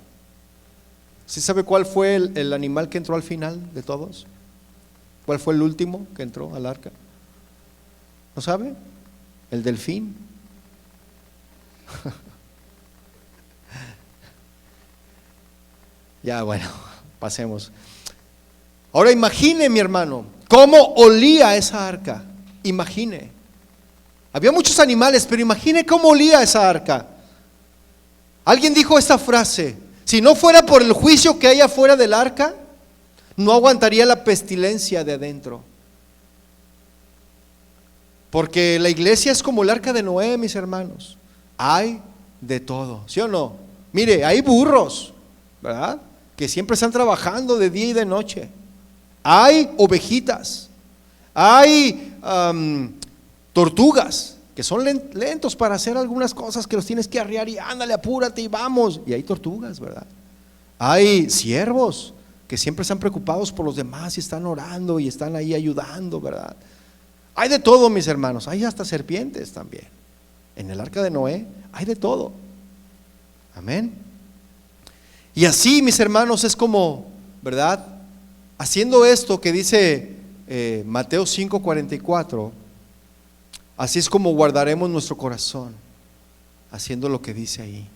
¿Sí sabe cuál fue el animal que entró al final de todos? ¿Cuál fue el último que entró al arca? ¿No sabe? El delfín. Ya, bueno, pasemos. Ahora imagine, mi hermano, cómo olía esa arca. Imagine. Había muchos animales, pero imagine cómo olía esa arca. Alguien dijo esta frase: si no fuera por el juicio que hay afuera del arca, no aguantaría la pestilencia de adentro. Porque la iglesia es como el arca de Noé, mis hermanos. Hay de todo, ¿sí o no? Mire, hay burros, ¿verdad?, que siempre están trabajando de día y de noche. Hay ovejitas, hay tortugas que son lentos para hacer algunas cosas que los tienes que arriar y ándale, apúrate y vamos. Y hay tortugas, ¿verdad? Hay siervos que siempre están preocupados por los demás y están orando y están ahí ayudando, ¿verdad? Hay de todo, mis hermanos, hay hasta serpientes también. En el arca de Noé hay de todo. Amén. Y así, mis hermanos, es como, ¿verdad?, haciendo esto que dice Mateo 5:44, así es como guardaremos nuestro corazón, haciendo lo que dice ahí.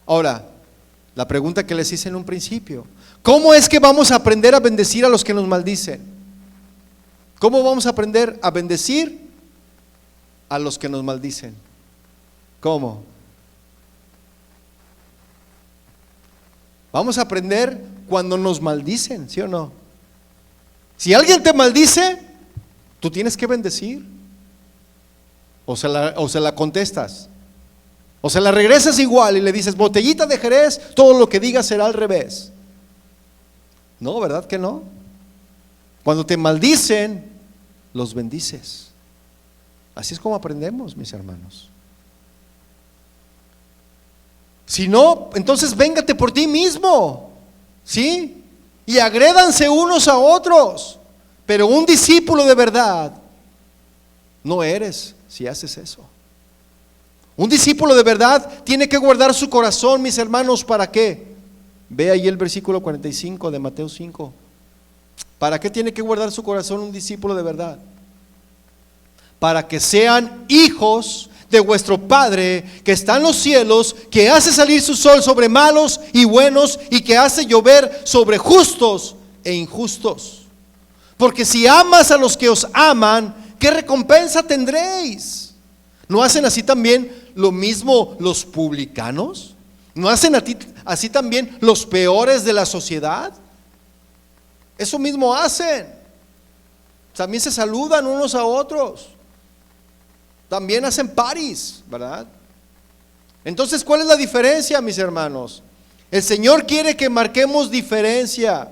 Ahora, la pregunta que les hice en un principio: ¿cómo es que vamos a aprender a bendecir a los que nos maldicen? ¿Cómo vamos a aprender a bendecir a los que nos maldicen? ¿Cómo? Vamos a aprender cuando nos maldicen, ¿sí o no? Si alguien te maldice, tú tienes que bendecir. O se la contestas, o se la regresas igual y le dices: botellita de Jerez, todo lo que digas será al revés. No, ¿verdad que no? Cuando te maldicen, los bendices. Así es como aprendemos, mis hermanos. Si no, entonces véngate por ti mismo, ¿sí? Y agrédanse unos a otros. Pero un discípulo de verdad no eres si haces eso. Un discípulo de verdad tiene que guardar su corazón, mis hermanos. ¿Para qué? Ve ahí el versículo 45 de Mateo 5. ¿Para qué tiene que guardar su corazón un discípulo de verdad? Para que sean hijos de vuestro Padre que está en los cielos, que hace salir su sol sobre malos y buenos, y que hace llover sobre justos e injustos. Porque si amas a los que os aman, ¿qué recompensa tendréis? ¿No hacen así también lo mismo los publicanos? ¿No hacen así también los peores de la sociedad? Eso mismo hacen. También se saludan unos a otros. También hacen paris, ¿verdad? Entonces, ¿cuál es la diferencia, mis hermanos? El Señor quiere que marquemos diferencia,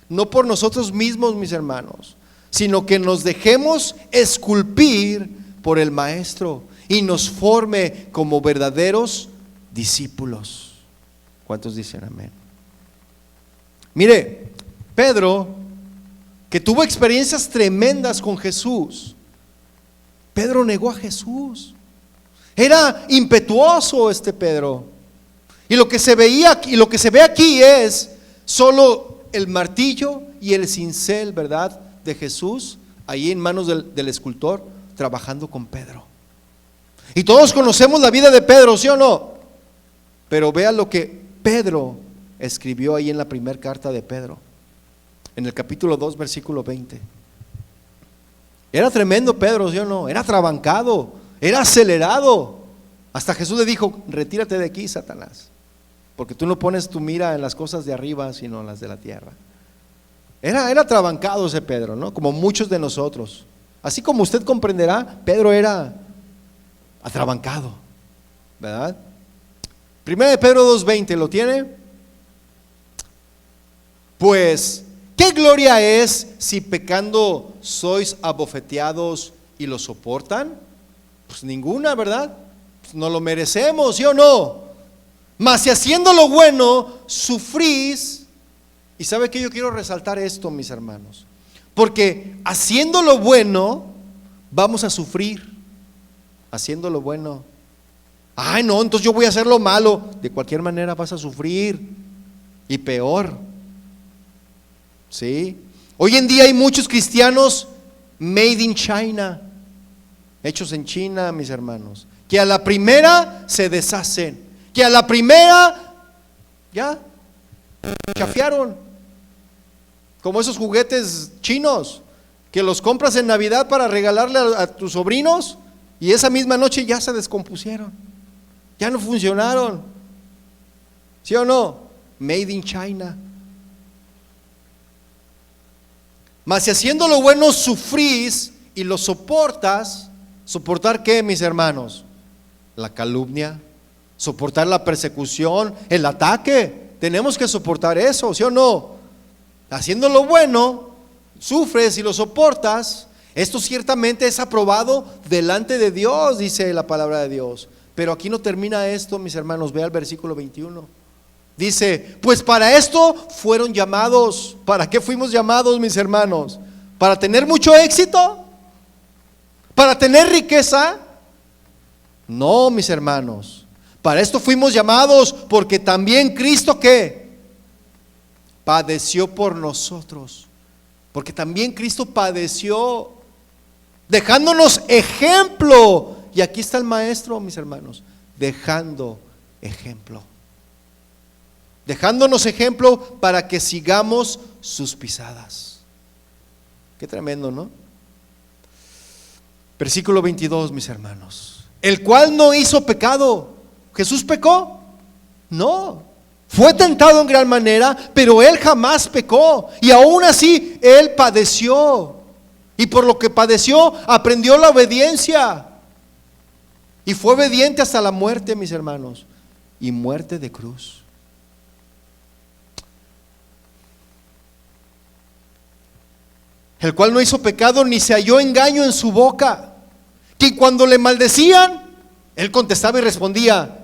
no por nosotros mismos, mis hermanos, sino que nos dejemos esculpir por el Maestro y nos forme como verdaderos discípulos. ¿Cuántos dicen amén? Mire, Pedro, que tuvo experiencias tremendas con Jesús, Pedro negó a Jesús. Era impetuoso este Pedro. Y lo que se veía y lo que se ve aquí es solo el martillo y el cincel, ¿verdad?, de Jesús ahí en manos del escultor, trabajando con Pedro. Y todos conocemos la vida de Pedro, ¿sí o no? Pero vea lo que Pedro escribió ahí en la primera carta de Pedro, en el capítulo 2, versículo 20. Era tremendo Pedro, ¿sí o no? Era atrabancado, era acelerado. Hasta Jesús le dijo: retírate de aquí, Satanás, porque tú no pones tu mira en las cosas de arriba, sino en las de la tierra. Era atrabancado ese Pedro, ¿no? Como muchos de nosotros. Así como usted comprenderá, Pedro era atrabancado, ¿verdad? Primera de Pedro 2:20, ¿lo tiene? Pues, ¿qué gloria es si pecando sois abofeteados y lo soportan? Pues ninguna, ¿verdad? Pues no lo merecemos, ¿sí o no? Mas si haciendo lo bueno sufrís. Y sabe que yo quiero resaltar esto, mis hermanos, porque haciendo lo bueno vamos a sufrir. Haciendo lo bueno, ay no, entonces yo voy a hacer lo malo. De cualquier manera vas a sufrir, y peor. ¿Sí? Hoy en día hay muchos cristianos made in China, hechos en China, mis hermanos, que a la primera se deshacen, que a la primera ya chafiaron, como esos juguetes chinos que los compras en Navidad para regalarle a tus sobrinos, y esa misma noche ya se descompusieron, ya no funcionaron. ¿Sí o no? Made in China. Mas si haciendo lo bueno sufrís y lo soportas, ¿soportar qué, mis hermanos? La calumnia, soportar la persecución, el ataque. Tenemos que soportar eso, ¿sí o no? Haciendo lo bueno, sufres y lo soportas. Esto ciertamente es aprobado delante de Dios, dice la palabra de Dios. Pero aquí no termina esto, mis hermanos. Ve al versículo 21. Dice, pues para esto fueron llamados. ¿Para qué fuimos llamados, mis hermanos? ¿Para tener mucho éxito? ¿Para tener riqueza? No, mis hermanos. Para esto fuimos llamados, porque también Cristo, ¿qué? Padeció por nosotros. Porque también Cristo padeció, dejándonos ejemplo. Y aquí está el maestro, mis hermanos, dejando ejemplo. Dejándonos ejemplo para que sigamos sus pisadas. Qué tremendo, ¿no? Versículo 22, mis hermanos. El cual no hizo pecado. ¿Jesús pecó? No. Fue tentado en gran manera, pero Él jamás pecó. Y aún así, Él padeció. Y por lo que padeció, aprendió la obediencia. Y fue obediente hasta la muerte, mis hermanos. Y muerte de cruz. El cual no hizo pecado, ni se halló engaño en su boca. Que cuando le maldecían, Él contestaba y respondía,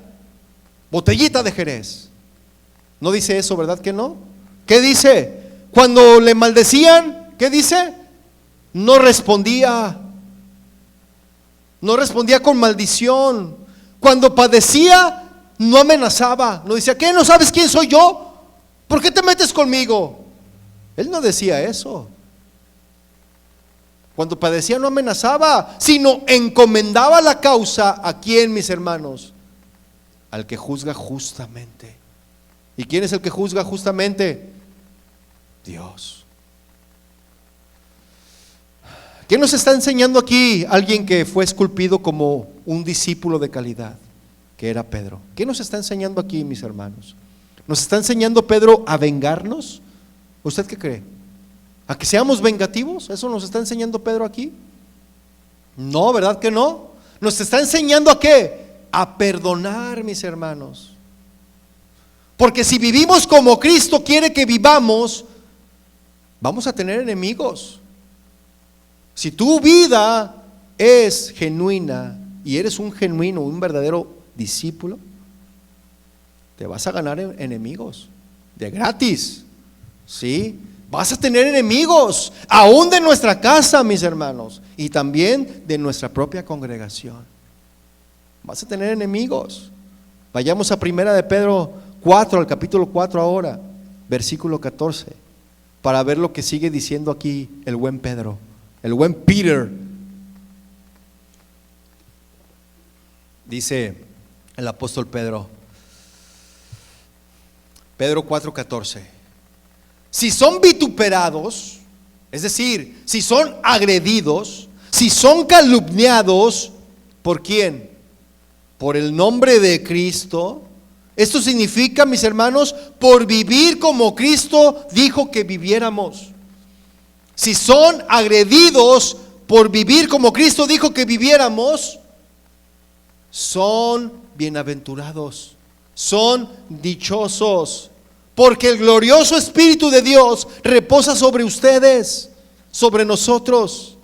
botellita de Jerez. No dice eso, ¿verdad que no? ¿Qué dice? Cuando le maldecían, ¿qué dice? No respondía. No respondía con maldición. Cuando padecía, no amenazaba. No decía, ¿qué? ¿No sabes quién soy yo? ¿Por qué te metes conmigo? Él no decía eso. Cuando padecía no amenazaba, sino encomendaba la causa. ¿A quién, mis hermanos? Al que juzga justamente. ¿Y quién es el que juzga justamente? Dios. ¿Qué nos está enseñando aquí alguien que fue esculpido como un discípulo de calidad, que era Pedro? ¿Qué nos está enseñando aquí, mis hermanos? ¿Nos está enseñando Pedro a vengarnos? ¿Usted qué cree? ¿A que seamos vengativos? ¿Eso nos está enseñando Pedro aquí? No, ¿verdad que no? Nos está enseñando ¿a qué? A perdonar, mis hermanos. Porque si vivimos como Cristo quiere que vivamos, vamos a tener enemigos. Si tu vida es genuina y eres un genuino, un verdadero discípulo, te vas a ganar enemigos de gratis, ¿sí? Vas a tener enemigos, aún de nuestra casa, mis hermanos, y también de nuestra propia congregación. Vas a tener enemigos. Vayamos a 1 de Pedro 4, al capítulo 4 ahora, versículo 14, para ver lo que sigue diciendo aquí el buen Pedro, el buen Peter. Dice el apóstol Pedro, Pedro 4:14, si son vituperados, es decir, si son agredidos, si son calumniados, ¿por quién? Por el nombre de Cristo. Esto significa, mis hermanos, por vivir como Cristo dijo que viviéramos. Si son agredidos por vivir como Cristo dijo que viviéramos, son bienaventurados, son dichosos, porque el glorioso Espíritu de Dios reposa sobre ustedes, sobre nosotros.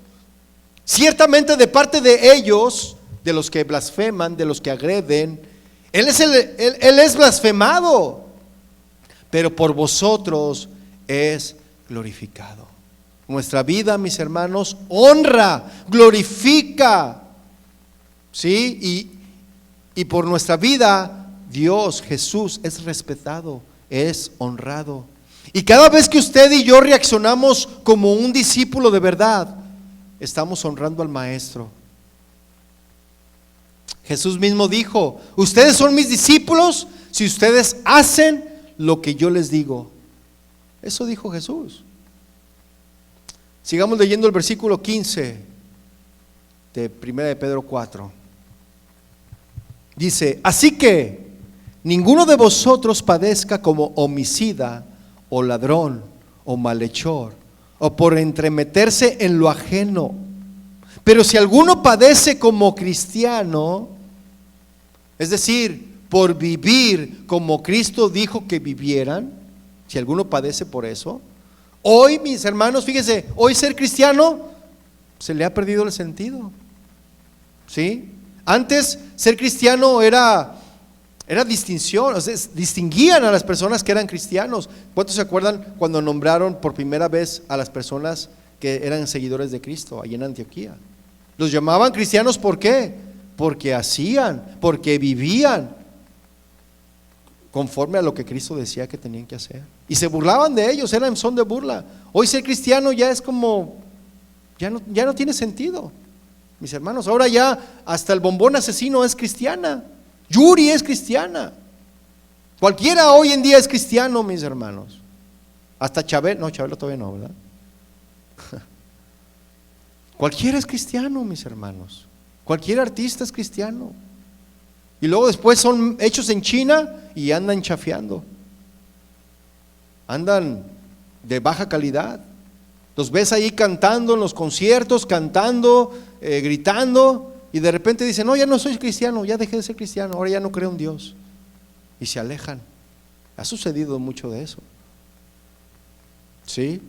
Ciertamente de parte de ellos, de los que blasfeman, de los que agreden, Él es blasfemado, pero por vosotros es glorificado. Nuestra vida, mis hermanos, honra, glorifica, ¿sí? Y por nuestra vida, Dios, Jesús, es respetado, es honrado. Y cada vez que usted y yo reaccionamos como un discípulo de verdad, estamos honrando al Maestro. Jesús mismo dijo, ustedes son mis discípulos si ustedes hacen lo que yo les digo. Eso dijo Jesús. Sigamos leyendo el versículo 15 de 1 de Pedro 4. Dice, así que ninguno de vosotros padezca como homicida o ladrón o malhechor o por entremeterse en lo ajeno. Pero si alguno padece como cristiano, es decir, por vivir como Cristo dijo que vivieran, si alguno padece por eso, hoy, mis hermanos, fíjense, hoy ser cristiano se le ha perdido el sentido. ¿Sí? Antes ser cristiano era distinción, o sea, distinguían a las personas que eran cristianos. ¿Cuántos se acuerdan cuando nombraron por primera vez a las personas que eran seguidores de Cristo allí en Antioquía? Los llamaban cristianos, ¿por qué? Porque hacían, porque vivían conforme a lo que Cristo decía que tenían que hacer. Y se burlaban de ellos, eran son de burla. Hoy ser cristiano ya es como, ya no tiene sentido, mis hermanos. Ahora ya hasta el bombón asesino es cristiana, Yuri es cristiana, cualquiera hoy en día es cristiano, mis hermanos. Hasta Chabelo todavía no, ¿verdad? Cualquiera es cristiano, mis hermanos. Cualquier artista es cristiano. Y luego después son hechos en China y andan chafeando, andan de baja calidad. Los ves ahí cantando en los conciertos, cantando, gritando, y de repente dicen, no, ya no soy cristiano, ya dejé de ser cristiano, ahora ya no creo en Dios. Y se alejan. Ha sucedido mucho de eso. ¿Sí?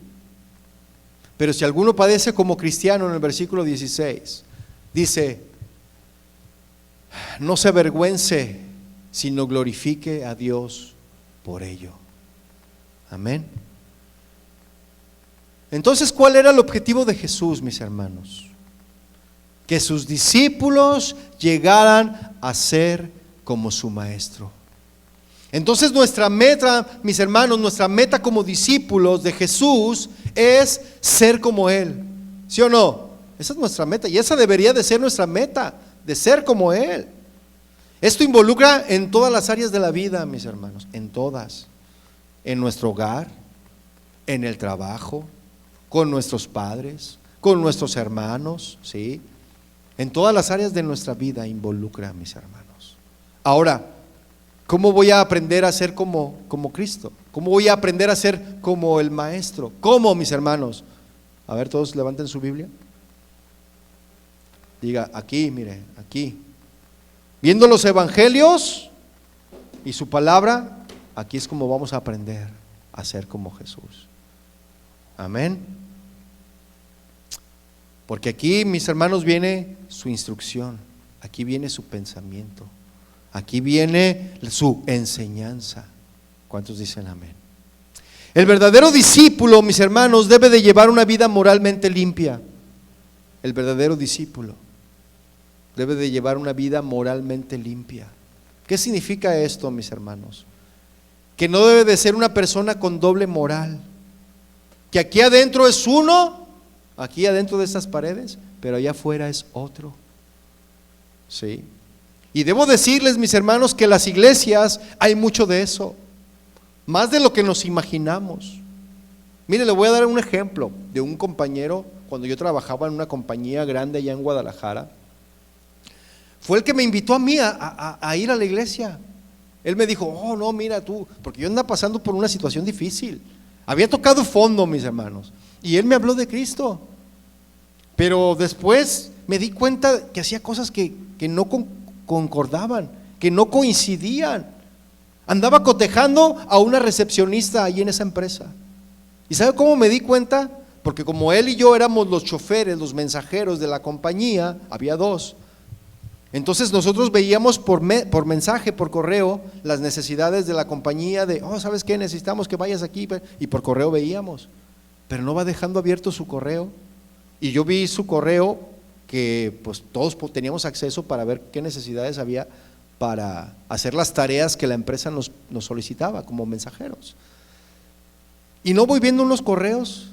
Pero si alguno padece como cristiano, en el versículo 16, dice, no se avergüence, sino glorifique a Dios por ello. Amén. Entonces, ¿cuál era el objetivo de Jesús, mis hermanos? Que sus discípulos llegaran a ser como su maestro. Entonces nuestra meta, mis hermanos, nuestra meta como discípulos de Jesús es ser como Él. ¿Sí o no? Esa es nuestra meta y esa debería de ser nuestra meta, de ser como Él. Esto involucra en todas las áreas de la vida, mis hermanos, en todas. En nuestro hogar, en el trabajo, con nuestros padres, con nuestros hermanos, ¿sí? En todas las áreas de nuestra vida involucra, mis hermanos. Ahora, ¿cómo voy a aprender a ser como Cristo? ¿Cómo voy a aprender a ser como el Maestro? ¿Cómo, mis hermanos? A ver, todos levanten su Biblia. Diga, aquí, mire, aquí. Viendo los evangelios y su palabra, aquí es como vamos a aprender a ser como Jesús. Amén. Porque aquí, mis hermanos, viene su instrucción, aquí viene su pensamiento, aquí viene su enseñanza. ¿Cuántos dicen amén? El verdadero discípulo, mis hermanos, debe de llevar una vida moralmente limpia. El verdadero discípulo debe de llevar una vida moralmente limpia. ¿Qué significa esto, mis hermanos? Que no debe de ser una persona con doble moral. Que aquí adentro es uno, aquí adentro de estas paredes, pero allá afuera es otro. ¿Sí? Y debo decirles, mis hermanos, que en las iglesias hay mucho de eso, más de lo que nos imaginamos. Mire, le voy a dar un ejemplo de un compañero cuando yo trabajaba en una compañía grande allá en Guadalajara. Fue el que me invitó a mí a ir a la iglesia. Él me dijo, oh no, mira tú, porque yo andaba pasando por una situación difícil. Había tocado fondo, mis hermanos, y él me habló de Cristo. Pero después me di cuenta que hacía cosas que no concordaban, que no coincidían. Andaba cotejando a una recepcionista ahí en esa empresa. ¿Y sabe cómo me di cuenta? Porque como él y yo éramos los choferes, los mensajeros de la compañía, había dos. Entonces nosotros veíamos por mensaje, por correo, las necesidades de la compañía de, oh, ¿sabes qué? Necesitamos que vayas aquí, y por correo veíamos, pero no va dejando abierto su correo. Y yo vi su correo que pues todos teníamos acceso para ver qué necesidades había para hacer las tareas que la empresa nos solicitaba como mensajeros. Y no voy viendo unos correos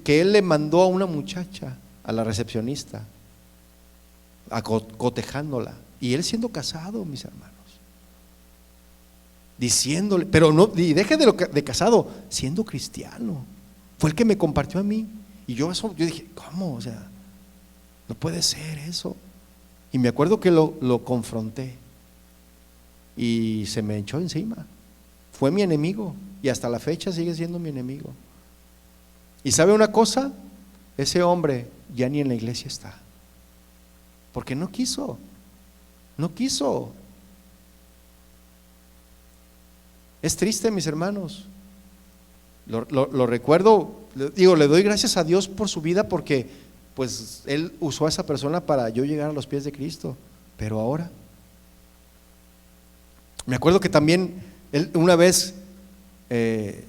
que él le mandó a una muchacha, a la recepcionista, cotejándola, y él siendo casado, mis hermanos, diciéndole, pero no, y deje de casado, siendo cristiano. Fue el que me compartió a mí, y yo dije, ¿cómo? O sea, no puede ser eso. Y me acuerdo que lo confronté y se me echó encima. Fue mi enemigo y hasta la fecha sigue siendo mi enemigo. ¿Y sabe una cosa? Ese hombre ya ni en la iglesia está, porque no quiso. Es triste, mis hermanos. Lo recuerdo, le doy gracias a Dios por su vida, porque pues Él usó a esa persona para yo llegar a los pies de Cristo. Pero ahora, me acuerdo que también él una vez en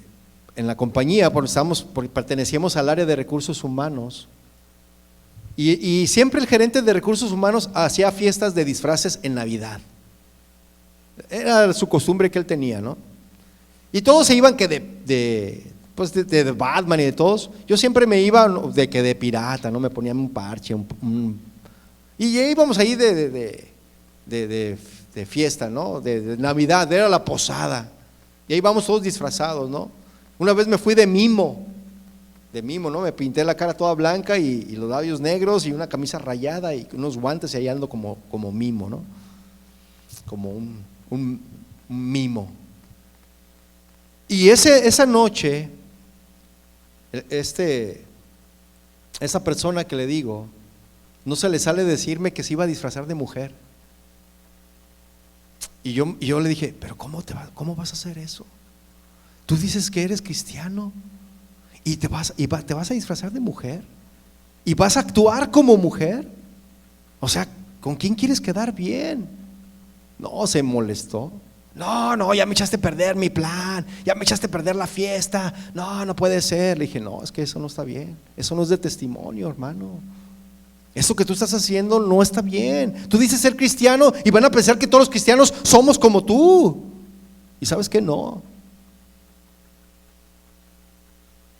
la compañía, porque pertenecíamos al área de recursos humanos, y siempre el gerente de recursos humanos hacía fiestas de disfraces en Navidad. Era su costumbre que él tenía, ¿no? Y todos se iban que de Batman y de todos. Yo siempre me iba de pirata, ¿no? Me ponían un parche, y íbamos ahí de fiesta, ¿no? De Navidad, era la posada. Y ahí vamos todos disfrazados, ¿no? Una vez me fui de mimo, ¿no? Me pinté la cara toda blanca y los labios negros y una camisa rayada y unos guantes, y ahí ando como mimo, ¿no? Como un mimo. Y esa noche, esa persona que le digo, no se le sale decirme que se iba a disfrazar de mujer. Y yo le dije, pero ¿cómo vas a hacer eso? Tú dices que eres cristiano y te vas a disfrazar de mujer y vas a actuar como mujer. O sea, ¿con quién quieres quedar bien? No, se molestó. No, ya me echaste a perder mi plan, ya me echaste a perder la fiesta. No puede ser. Le dije, no, es que eso no está bien. Eso no es de testimonio, hermano. Eso que tú estás haciendo no está bien. Tú dices ser cristiano y van a pensar que todos los cristianos somos como tú. Y sabes que no.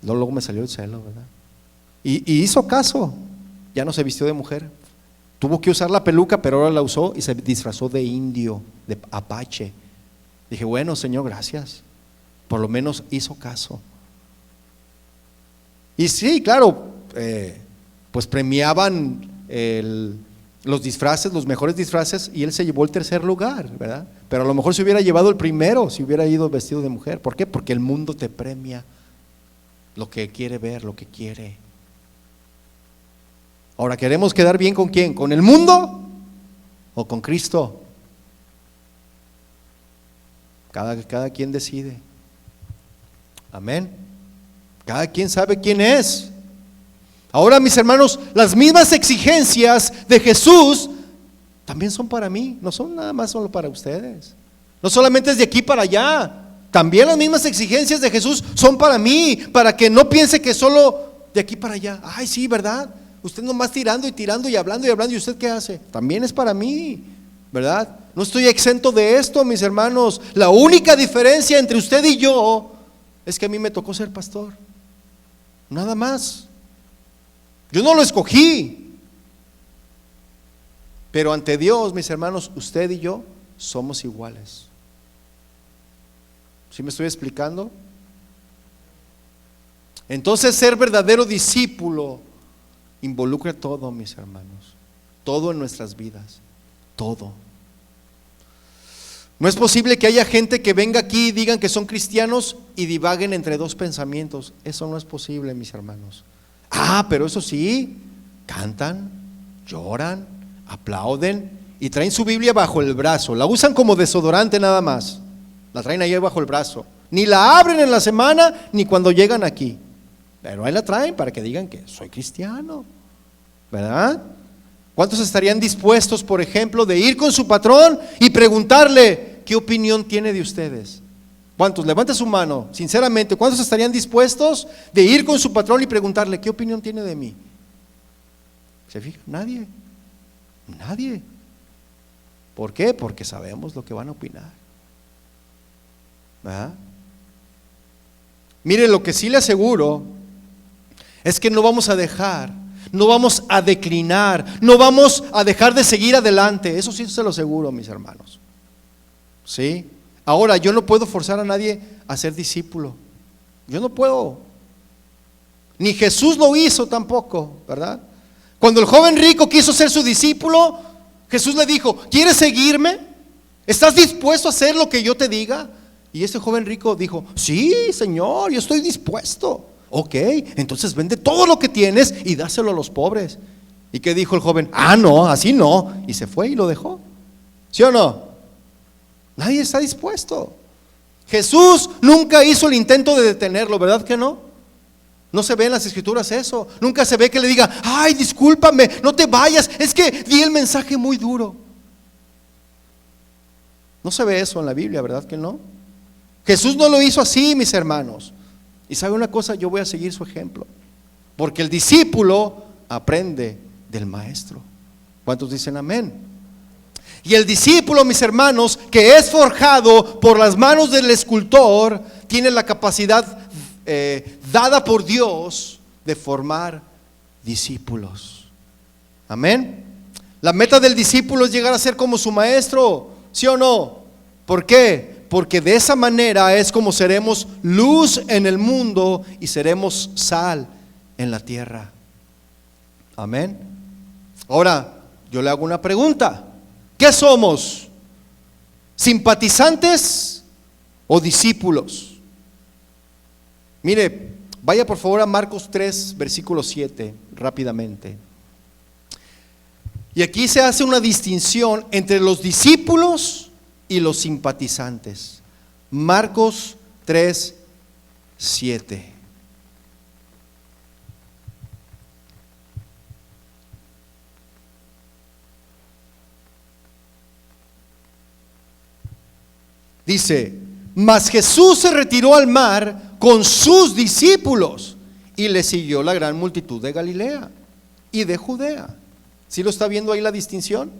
Luego me salió el celo, ¿verdad? Y hizo caso. Ya no se vistió de mujer. Tuvo que usar la peluca, pero ahora la usó y se disfrazó de indio, de apache. Dije, bueno, Señor, gracias. Por lo menos hizo caso. Y sí, claro, pues premiaban los disfraces, los mejores disfraces, y él se llevó el tercer lugar, ¿verdad? Pero a lo mejor se hubiera llevado el primero si hubiera ido vestido de mujer. ¿Por qué? Porque el mundo te premia lo que quiere ver, lo que quiere. Ahora, ¿queremos quedar bien con quién? ¿Con el mundo o con Cristo? Cada quien decide. Amén. Cada quien sabe quién es. Ahora, mis hermanos, las mismas exigencias de Jesús también son para mí, no son nada más solo para ustedes. No solamente es de aquí para allá. También las mismas exigencias de Jesús son para mí, para que no piense que solo de aquí para allá. Ay, sí, ¿verdad? Usted nomás tirando y hablando, ¿y usted qué hace? También es para mí, ¿verdad? No estoy exento de esto, mis hermanos. La única diferencia entre usted y yo es que a mí me tocó ser pastor. Nada más. Yo no lo escogí. Pero ante Dios, mis hermanos, usted y yo somos iguales. ¿Sí me estoy explicando? Entonces, ser verdadero discípulo involucra todo, mis hermanos. Todo en nuestras vidas. Todo. No es posible que haya gente que venga aquí y digan que son cristianos y divaguen entre dos pensamientos. Eso no es posible, mis hermanos. Pero eso sí, cantan, lloran, aplauden y traen su Biblia bajo el brazo. La usan como desodorante nada más. La traen ahí bajo el brazo. Ni la abren en la semana ni cuando llegan aquí. Pero ahí la traen para que digan que soy cristiano, ¿verdad? ¿Cuántos estarían dispuestos, por ejemplo, de ir con su patrón y preguntarle qué opinión tiene de ustedes? ¿Cuántos? Levante su mano, sinceramente. ¿Cuántos estarían dispuestos de ir con su patrón y preguntarle qué opinión tiene de mí? ¿Se fija? Nadie. Nadie. ¿Por qué? Porque sabemos lo que van a opinar. ¿Verdad? Mire, lo que sí le aseguro es que no vamos a dejar, no vamos a declinar, no vamos a dejar de seguir adelante. Eso sí se lo aseguro, mis hermanos. ¿Sí? Ahora, yo no puedo forzar a nadie a ser discípulo. Yo no puedo. Ni Jesús lo hizo tampoco, ¿verdad? Cuando el joven rico quiso ser su discípulo, Jesús le dijo, ¿quieres seguirme? ¿Estás dispuesto a hacer lo que yo te diga? Y ese joven rico dijo, sí, Señor, yo estoy dispuesto. Ok, entonces vende todo lo que tienes y dáselo a los pobres. ¿Y qué dijo el joven? No, así no. Y se fue y lo dejó. ¿Sí o no? Nadie está dispuesto. Jesús nunca hizo el intento de detenerlo, ¿verdad que no? No se ve en las escrituras eso. Nunca se ve que le diga, ay, discúlpame, no te vayas, es que di el mensaje muy duro. No se ve eso en la Biblia, ¿verdad que no? Jesús no lo hizo así, mis hermanos. Y sabe una cosa, yo voy a seguir su ejemplo, porque el discípulo aprende del maestro. ¿Cuántos dicen amén? Y el discípulo, mis hermanos, que es forjado por las manos del escultor, tiene la capacidad dada por Dios de formar discípulos. Amén. La meta del discípulo es llegar a ser como su maestro, ¿sí o no? ¿Por qué? Porque de esa manera es como seremos luz en el mundo y seremos sal en la tierra. Amén. Ahora, yo le hago una pregunta. ¿Qué somos? ¿Simpatizantes o discípulos? Mire, vaya por favor a Marcos 3, versículo 7, rápidamente. Y aquí se hace una distinción entre los discípulos y los simpatizantes. Marcos 3, 7. Dice, mas Jesús se retiró al mar con sus discípulos y le siguió la gran multitud de Galilea y de Judea. ¿Sí lo está viendo ahí la distinción?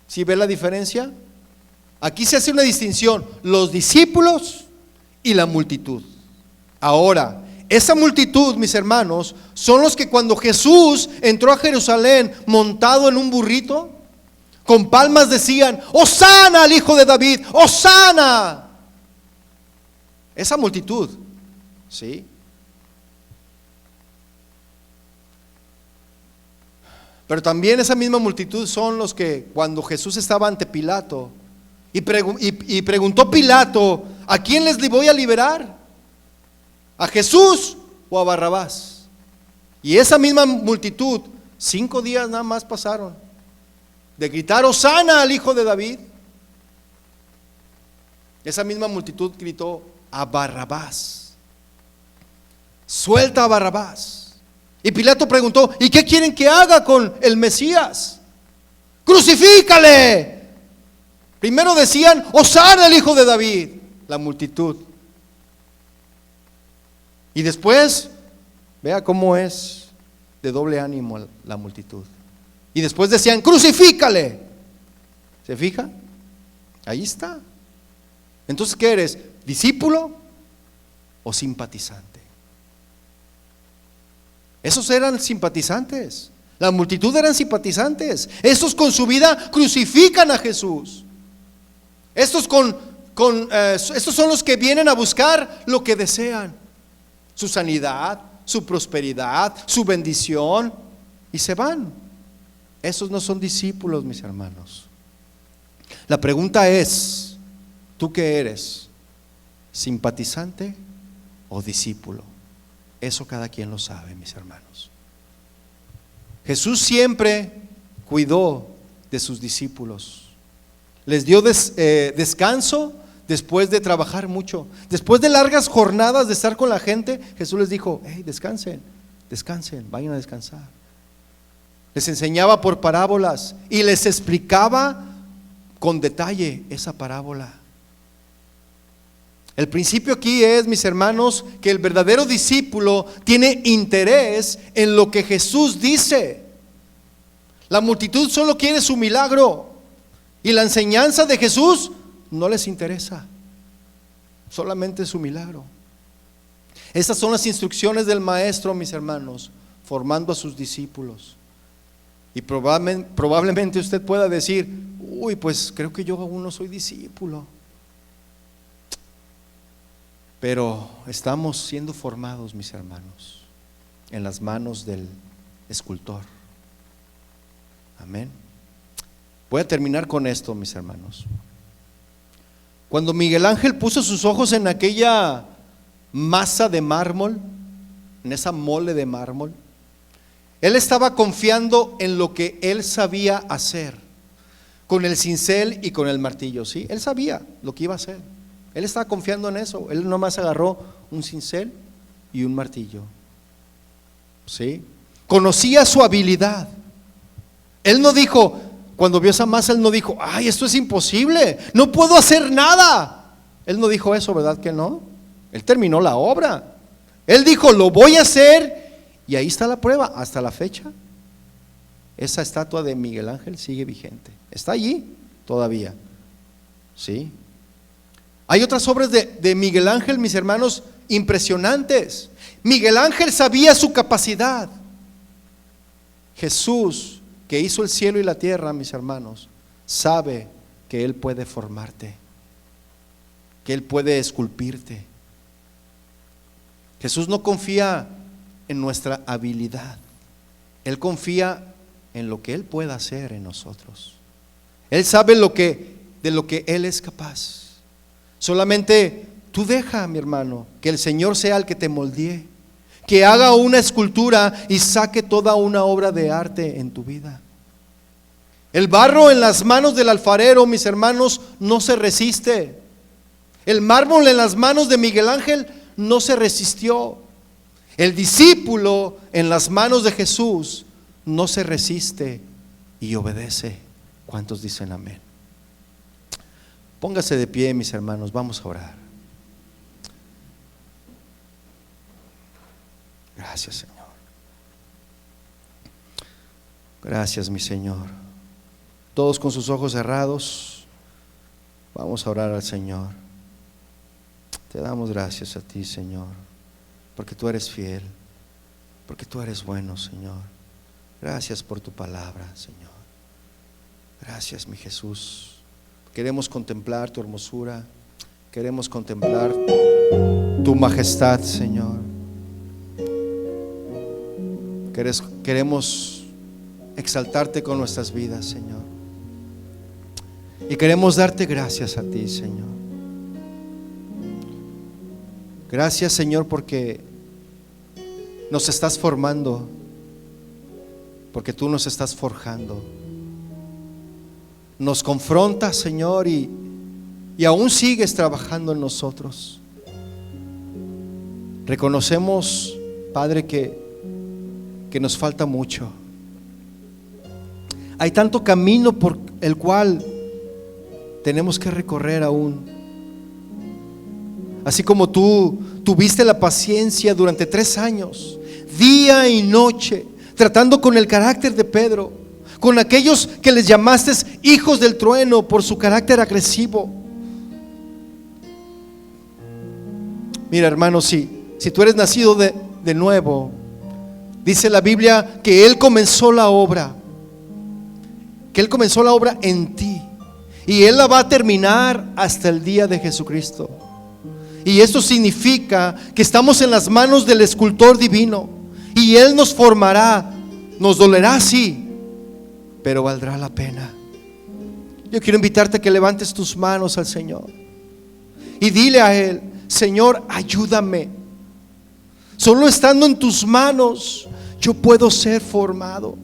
¿Sí ve la diferencia? Aquí se hace una distinción, los discípulos y la multitud. Ahora, esa multitud, mis hermanos, son los que cuando Jesús entró a Jerusalén montado en un burrito, con palmas decían, ¡Hosana al Hijo de David! ¡Hosana! Esa multitud, ¿sí? Pero también esa misma multitud son los que cuando Jesús estaba ante Pilato y preguntó Pilato, ¿a quién les voy a liberar? ¿A Jesús o a Barrabás? Y esa misma multitud, 5 días nada más pasaron de gritar Hosana al Hijo de David. Esa misma multitud gritó a Barrabás, suelta a Barrabás. Y Pilato preguntó, ¿y qué quieren que haga con el Mesías? ¡Crucifícale! Primero decían Hosana al Hijo de David, la multitud. Y después, vea cómo es de doble ánimo la multitud. Y después decían, crucifícale. ¿Se fija? Ahí está. Entonces, ¿qué eres? ¿Discípulo o simpatizante? Esos eran simpatizantes. La multitud eran simpatizantes. Estos con su vida crucifican a Jesús. Estos son los que vienen a buscar lo que desean: su sanidad, su prosperidad, su bendición, y se van. Esos no son discípulos, mis hermanos. La pregunta es, ¿tú qué eres? ¿Simpatizante o discípulo? Eso cada quien lo sabe, mis hermanos. Jesús siempre cuidó de sus discípulos. Les dio descanso después de trabajar mucho. Después de largas jornadas de estar con la gente, Jesús les dijo, hey, descansen, vayan a descansar. Les enseñaba por parábolas y les explicaba con detalle esa parábola. El principio aquí es, mis hermanos, que el verdadero discípulo tiene interés en lo que Jesús dice. La multitud solo quiere su milagro y la enseñanza de Jesús no les interesa, solamente su milagro. Estas son las instrucciones del maestro, mis hermanos, formando a sus discípulos. Y probablemente usted pueda decir, uy, pues creo que yo aún no soy discípulo. Pero estamos siendo formados, mis hermanos, en las manos del escultor. Amén. Voy a terminar con esto, mis hermanos. Cuando Miguel Ángel puso sus ojos en aquella masa de mármol, en esa mole de mármol, él estaba confiando en lo que él sabía hacer con el cincel y con el martillo, ¿sí? Él sabía lo que iba a hacer. Él estaba confiando en eso. Él nomás agarró un cincel y un martillo. ¿Sí? Conocía su habilidad. Él no dijo, cuando vio esa masa, él no dijo, ay, esto es imposible, no puedo hacer nada. Él no dijo eso, ¿verdad que no? Él terminó la obra. Él dijo, lo voy a hacer, y ahí está la prueba, hasta la fecha. Esa estatua de Miguel Ángel sigue vigente, está allí todavía. ¿Sí? Hay otras obras de Miguel Ángel, mis hermanos, impresionantes. Miguel Ángel sabía su capacidad. Jesús, que hizo el cielo y la tierra, mis hermanos, sabe que Él puede formarte, que Él puede esculpirte. Jesús no confía en nuestra habilidad, Él confía en lo que Él pueda hacer en nosotros. Él sabe de lo que Él es capaz. Solamente tú deja, mi hermano, que el Señor sea el que te moldee, que haga una escultura y saque toda una obra de arte en tu vida. El barro en las manos del alfarero, mis hermanos, no se resiste. El mármol en las manos de Miguel Ángel no se resistió. El discípulo en las manos de Jesús no se resiste y obedece. ¿Cuántos dicen amén? Póngase de pie, mis hermanos, vamos a orar. Gracias, Señor. Gracias, mi Señor. Todos con sus ojos cerrados, vamos a orar al Señor. Te damos gracias a ti, Señor, porque tú eres fiel, porque tú eres bueno, Señor. Gracias por tu palabra, Señor. Gracias, mi Jesús. Queremos contemplar tu hermosura, queremos contemplar tu majestad, Señor. Queremos exaltarte con nuestras vidas, Señor. Y queremos darte gracias a ti, Señor. Gracias, Señor, porque nos estás formando, porque tú nos estás forjando. Nos confrontas, Señor, y aún sigues trabajando en nosotros. Reconocemos, Padre, que nos falta mucho. Hay tanto camino por el cual tenemos que recorrer aún. Así como tú tuviste la paciencia durante 3 años, día y noche, tratando con el carácter de Pedro, con aquellos que les llamaste hijos del trueno por su carácter agresivo. Mira, hermano, si tú eres nacido de nuevo, dice la Biblia que Él comenzó la obra, en ti, y Él la va a terminar hasta el día de Jesucristo. Y esto significa que estamos en las manos del escultor divino, y Él nos formará. Nos dolerá, sí, pero valdrá la pena. Yo quiero invitarte a que levantes tus manos al Señor y dile a Él: Señor, ayúdame. Solo estando en tus manos yo puedo ser formado.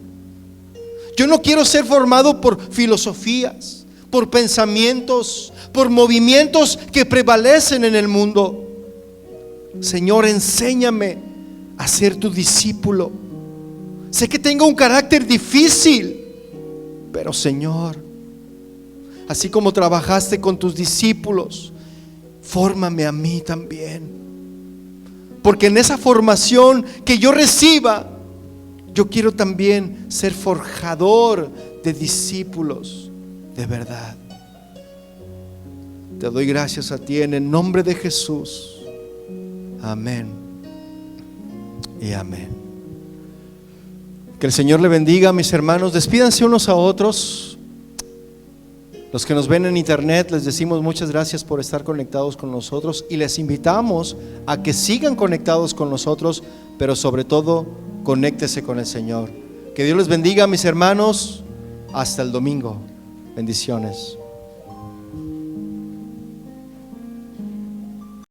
Yo no quiero ser formado por filosofías, por pensamientos, por movimientos que prevalecen en el mundo. Señor, enséñame a ser tu discípulo. Sé que tengo un carácter difícil, pero Señor, así como trabajaste con tus discípulos, fórmame a mí también. Porque en esa formación que yo reciba, yo quiero también ser forjador de discípulos de verdad. Te doy gracias a ti en el nombre de Jesús. Amén y amén. Que el Señor le bendiga, mis hermanos. Despídanse unos a otros. Los que nos ven en internet, les decimos muchas gracias por estar conectados con nosotros, y les invitamos a que sigan conectados con nosotros, pero sobre todo, conéctese con el Señor. Que Dios les bendiga, mis hermanos. Hasta el domingo. Bendiciones.